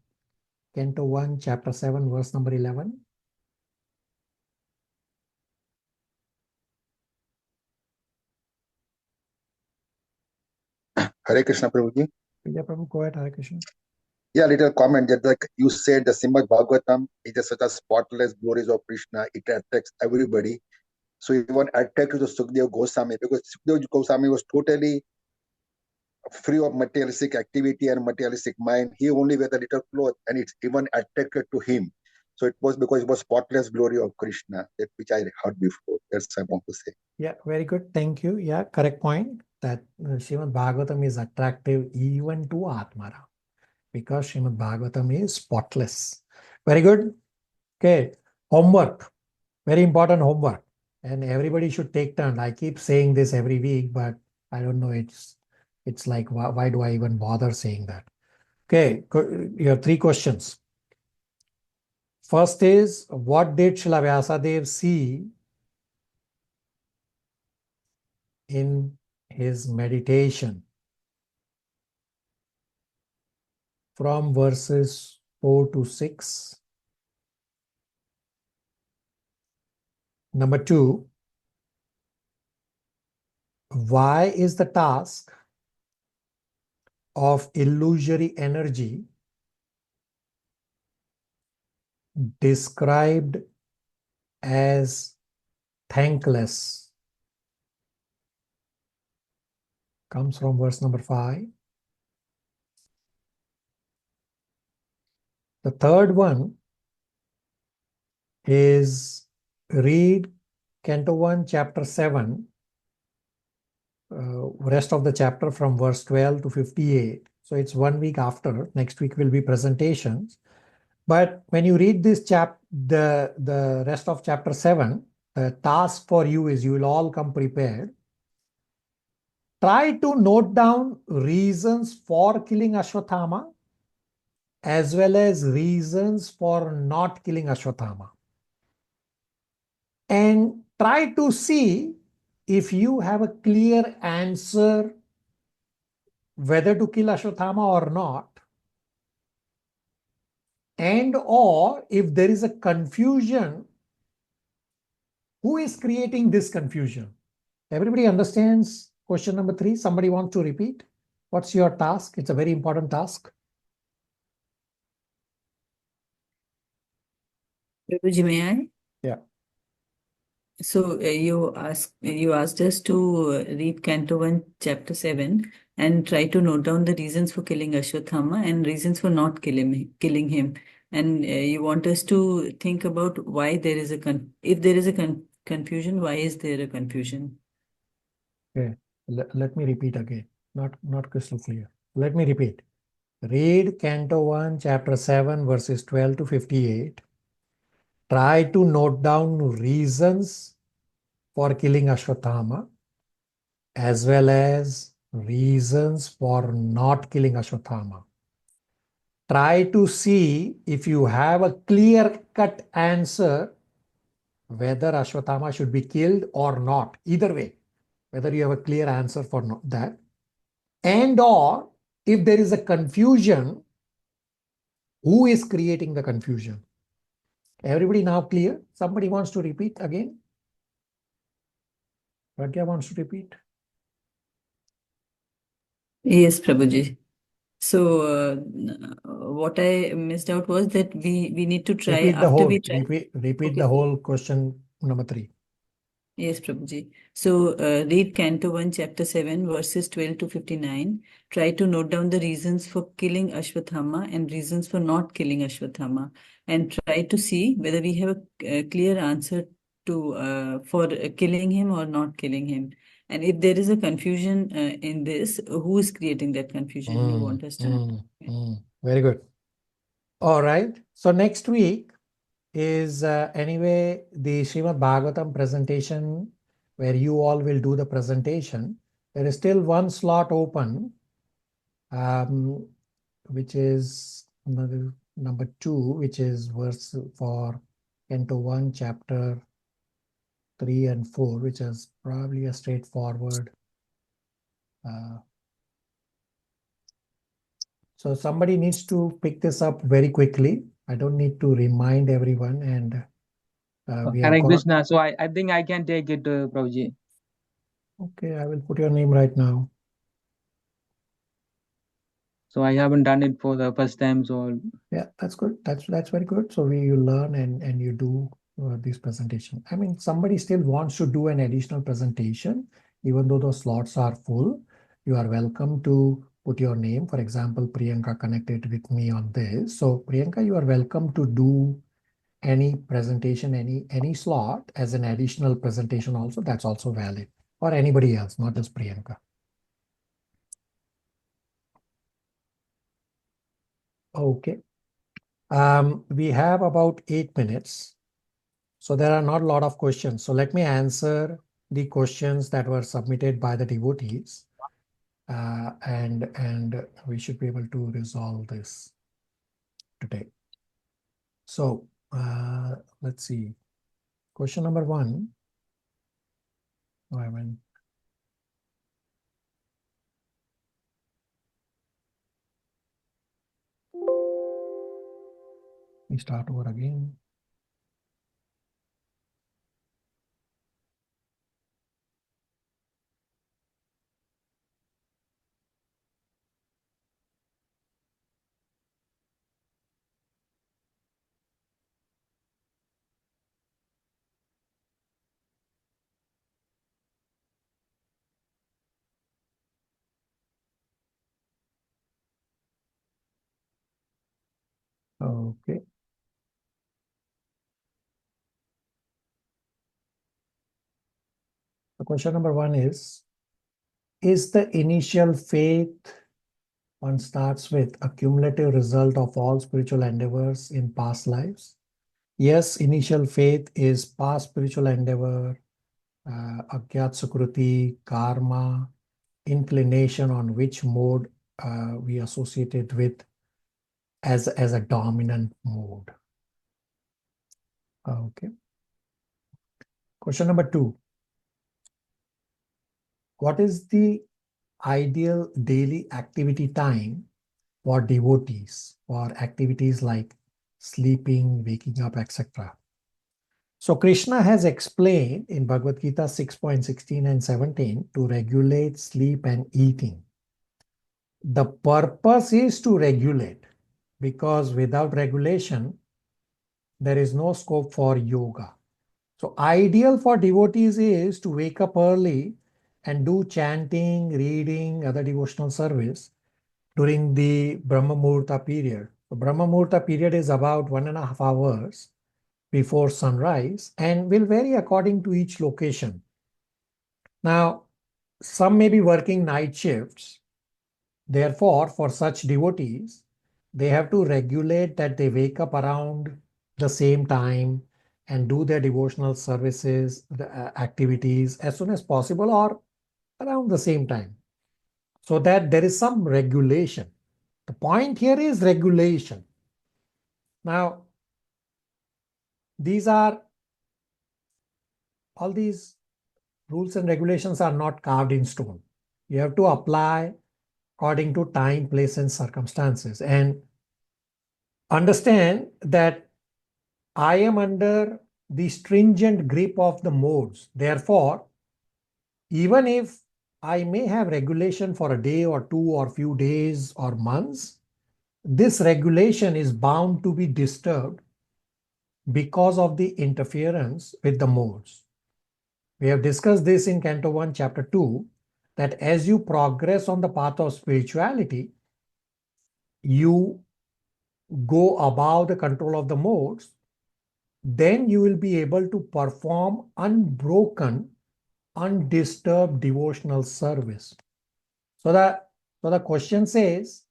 Canto 1, Chapter 7, verse number 11. Hare Krishna Prabhuji. Yeah, Prabhu, go ahead, Hare Krishna. Yeah, little comment that like you said, the Srimad Bhagavatam is such a spotless glories of Krishna. It attracts everybody. So even attracted to Sukadeva Goswami because Sukadeva Goswami was totally free of materialistic activity and materialistic mind. He only wear the little cloth and it's even attracted to him. So it was because it was spotless glory of Krishna, that which I heard before. That's what I want to say. Yeah, very good. Thank you. Yeah, correct point. That Srimad Bhagavatam is attractive even to Atmara, because Srimad Bhagavatam is spotless. Very good. Okay. Homework. Very important homework. And everybody should take turn. I keep saying this every week, but I don't know. It's like, why do I even bother saying that? Okay. You have 3 questions. First is, what did Srila Vyasadeva see in his meditation? From verses 4 to 6. Number 2, why is the task of illusory energy described as thankless? Comes from verse number 5. The third one is read Canto 1, Chapter 7, rest of the chapter from verse 12 to 58. So it's 1 week after. Next week will be presentations. But when you read this the rest of chapter 7, the task for you is you will all come prepared. Try to note down reasons for killing Ashwathama as well as reasons for not killing Ashwathama. And try to see if you have a clear answer whether to kill Ashwathama or not. And or if there is a confusion, who is creating this confusion? Everybody understands question number 3? Somebody wants to repeat? What's your task? It's a very important task. Prabhuji, may I? Yeah. So you asked us to read Canto 1, Chapter 7 and try to note down the reasons for killing Ashwathama and reasons for not killing him. And you want us to think about why there is if there is a confusion. Why is there a confusion? Okay, let me repeat again. Not crystal clear. Let me repeat. Read Canto 1, Chapter 7, verses 12 to 58. Try to note down reasons for killing Ashwatthama as well as reasons for not killing Ashwatthama. Try to see if you have a clear-cut answer whether Ashwatthama should be killed or not. Either way, whether you have a clear answer for that. And or if there is a confusion, who is creating the confusion? Everybody now clear? Somebody wants to repeat again? Pragya wants to repeat? Yes, Prabhuji. So what I missed out was that we need to try Repeat the after whole. we try. Repeat Okay. the whole question number 3. Yes, Prabhuji. So read Canto 1, Chapter 7, verses 12 to 59. Try to note down the reasons for killing Ashwatthama and reasons for not killing Ashwatthama, and try to see whether we have a clear answer to for killing him or not killing him. And if there is a confusion in this, who is creating that confusion? You want us to? Very good. All right. So next week is anyway the Srimad Bhagavatam presentation where you all will do the presentation. There is still one slot open, which is number 2, which is verse for Canto 1, Chapter 3 and 4, which is probably a straightforward. So somebody needs to pick this up very quickly. I don't need to remind everyone, and we are Hare going. Krishna. So I think I can take it, Prabhuji. Okay, I will put your name right now. So I haven't done it for the first time. So Yeah, that's good. That's very good. So you learn and you do this presentation. I mean, somebody still wants to do an additional presentation, even though those slots are full. You are welcome to put your name. For example, Priyanka connected with me on this. So Priyanka, you are welcome to do any presentation, any slot as an additional presentation also. That's also valid. Or anybody else, not just Priyanka. Okay. We have about 8 minutes. So there are not a lot of questions. So let me answer the questions that were submitted by the devotees. And we should be able to resolve this today. So let's see. Question number 1. Oh, I went. We start over again. Okay. So question number 1 is the initial faith one starts with a cumulative result of all spiritual endeavors in past lives? Yes, initial faith is past spiritual endeavor, agyat sukruti, karma, inclination on which mode we associate it with as a dominant mode. Okay. Question number 2. What is the ideal daily activity time for devotees for activities like sleeping, waking up, etc.? So Krishna has explained in Bhagavad Gita 6.16 and 17 to regulate sleep and eating. The purpose is to regulate, because without regulation, there is no scope for yoga. So ideal for devotees is to wake up early and do chanting, reading, other devotional service during the Brahma Muhurta period. The Brahma Muhurta period is about 1.5 hours before sunrise and will vary according to each location. Now, some may be working night shifts. Therefore, for such devotees, they have to regulate that they wake up around the same time and do their devotional services, the activities as soon as possible or around the same time, so that there is some regulation. The point here is regulation. Now, all these rules and regulations are not carved in stone. You have to apply according to time, place, and circumstances. And understand that I am under the stringent grip of the modes. Therefore, even if I may have regulation for a day or two or few days or months, this regulation is bound to be disturbed because of the interference with the modes. We have discussed this in Canto 1, Chapter 2, that as you progress on the path of spirituality, you go above the control of the modes, then you will be able to perform unbroken, undisturbed devotional service. So the question says,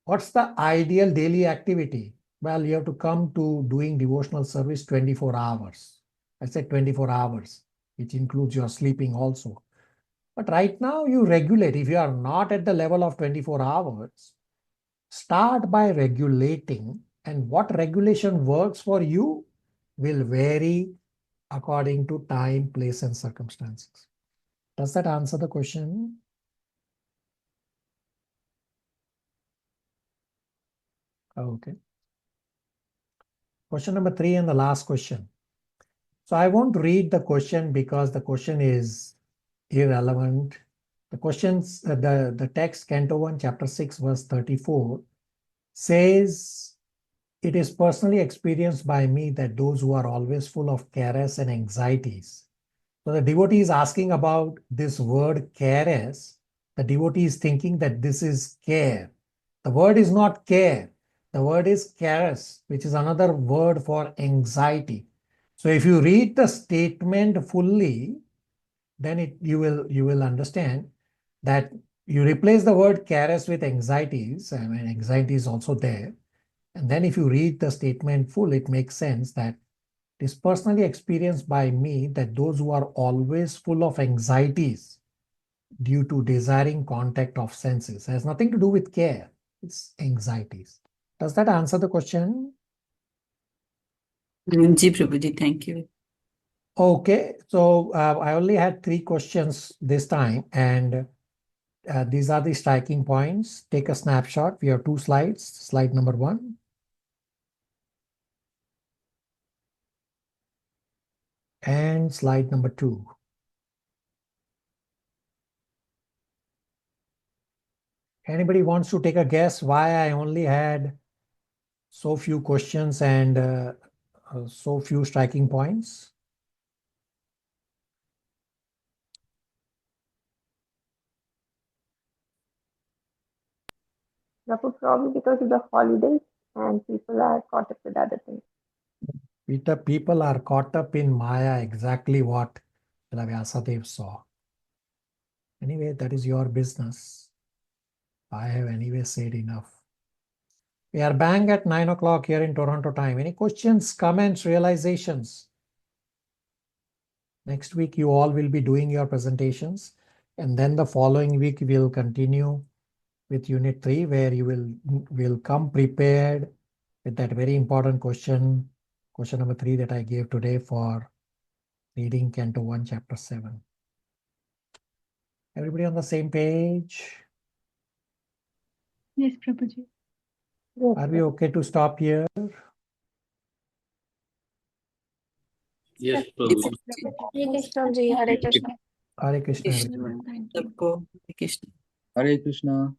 what's the ideal daily activity? Well, you have to come to doing devotional service 24 hours. I said 24 hours, which includes your sleeping also. But right now you regulate. If you are not at the level of 24 hours, start by regulating, and what regulation works for you will vary according to time, place, and circumstances. Does that answer the question? Okay. Question number 3 and the last question. So I won't read the question because the question is irrelevant. The questions, the text, Canto 1, Chapter 6, verse 34, says, "It is personally experienced by me that those who are always full of cares and anxieties." So the devotee is asking about this word cares. The devotee is thinking that this is care. The word is not care. The word is cares, which is another word for anxiety. So if you read the statement fully, then you will understand that you replace the word cares with anxieties. I mean, anxiety is also there. And then if you read the statement full, it makes sense that it is personally experienced by me that those who are always full of anxieties due to desiring contact of senses has nothing to do with care. It's anxieties. Does that answer the question? Ji Prabhuji, thank you. Okay, so I only had 3 questions this time, and these are the striking points. Take a snapshot. We have 2 slides. Slide number 1. And slide number 2. Anybody wants to take a guess why I only had so few questions and so few striking points? Probably because of the holidays and people are caught up with other things. Peter, people are caught up in Maya, exactly what Vyasadev saw. Anyway, that is your business. I have anyway said enough. We are bang at 9 o'clock here in Toronto time. Any questions, comments, realizations? Next week, you all will be doing your presentations. And then the following week, we'll continue with Unit 3, where you will come prepared with that very important question number 3 that I gave today for reading Canto 1, Chapter 7. Everybody on the same page? Yes, Prabhuji. Are we okay to stop here? Yes, Prabhuji. Hare Krishna ji, Hare Krishna. Hare Krishna. Krishna. everyone. Sabko, Hare Krishna. Hare Krishna.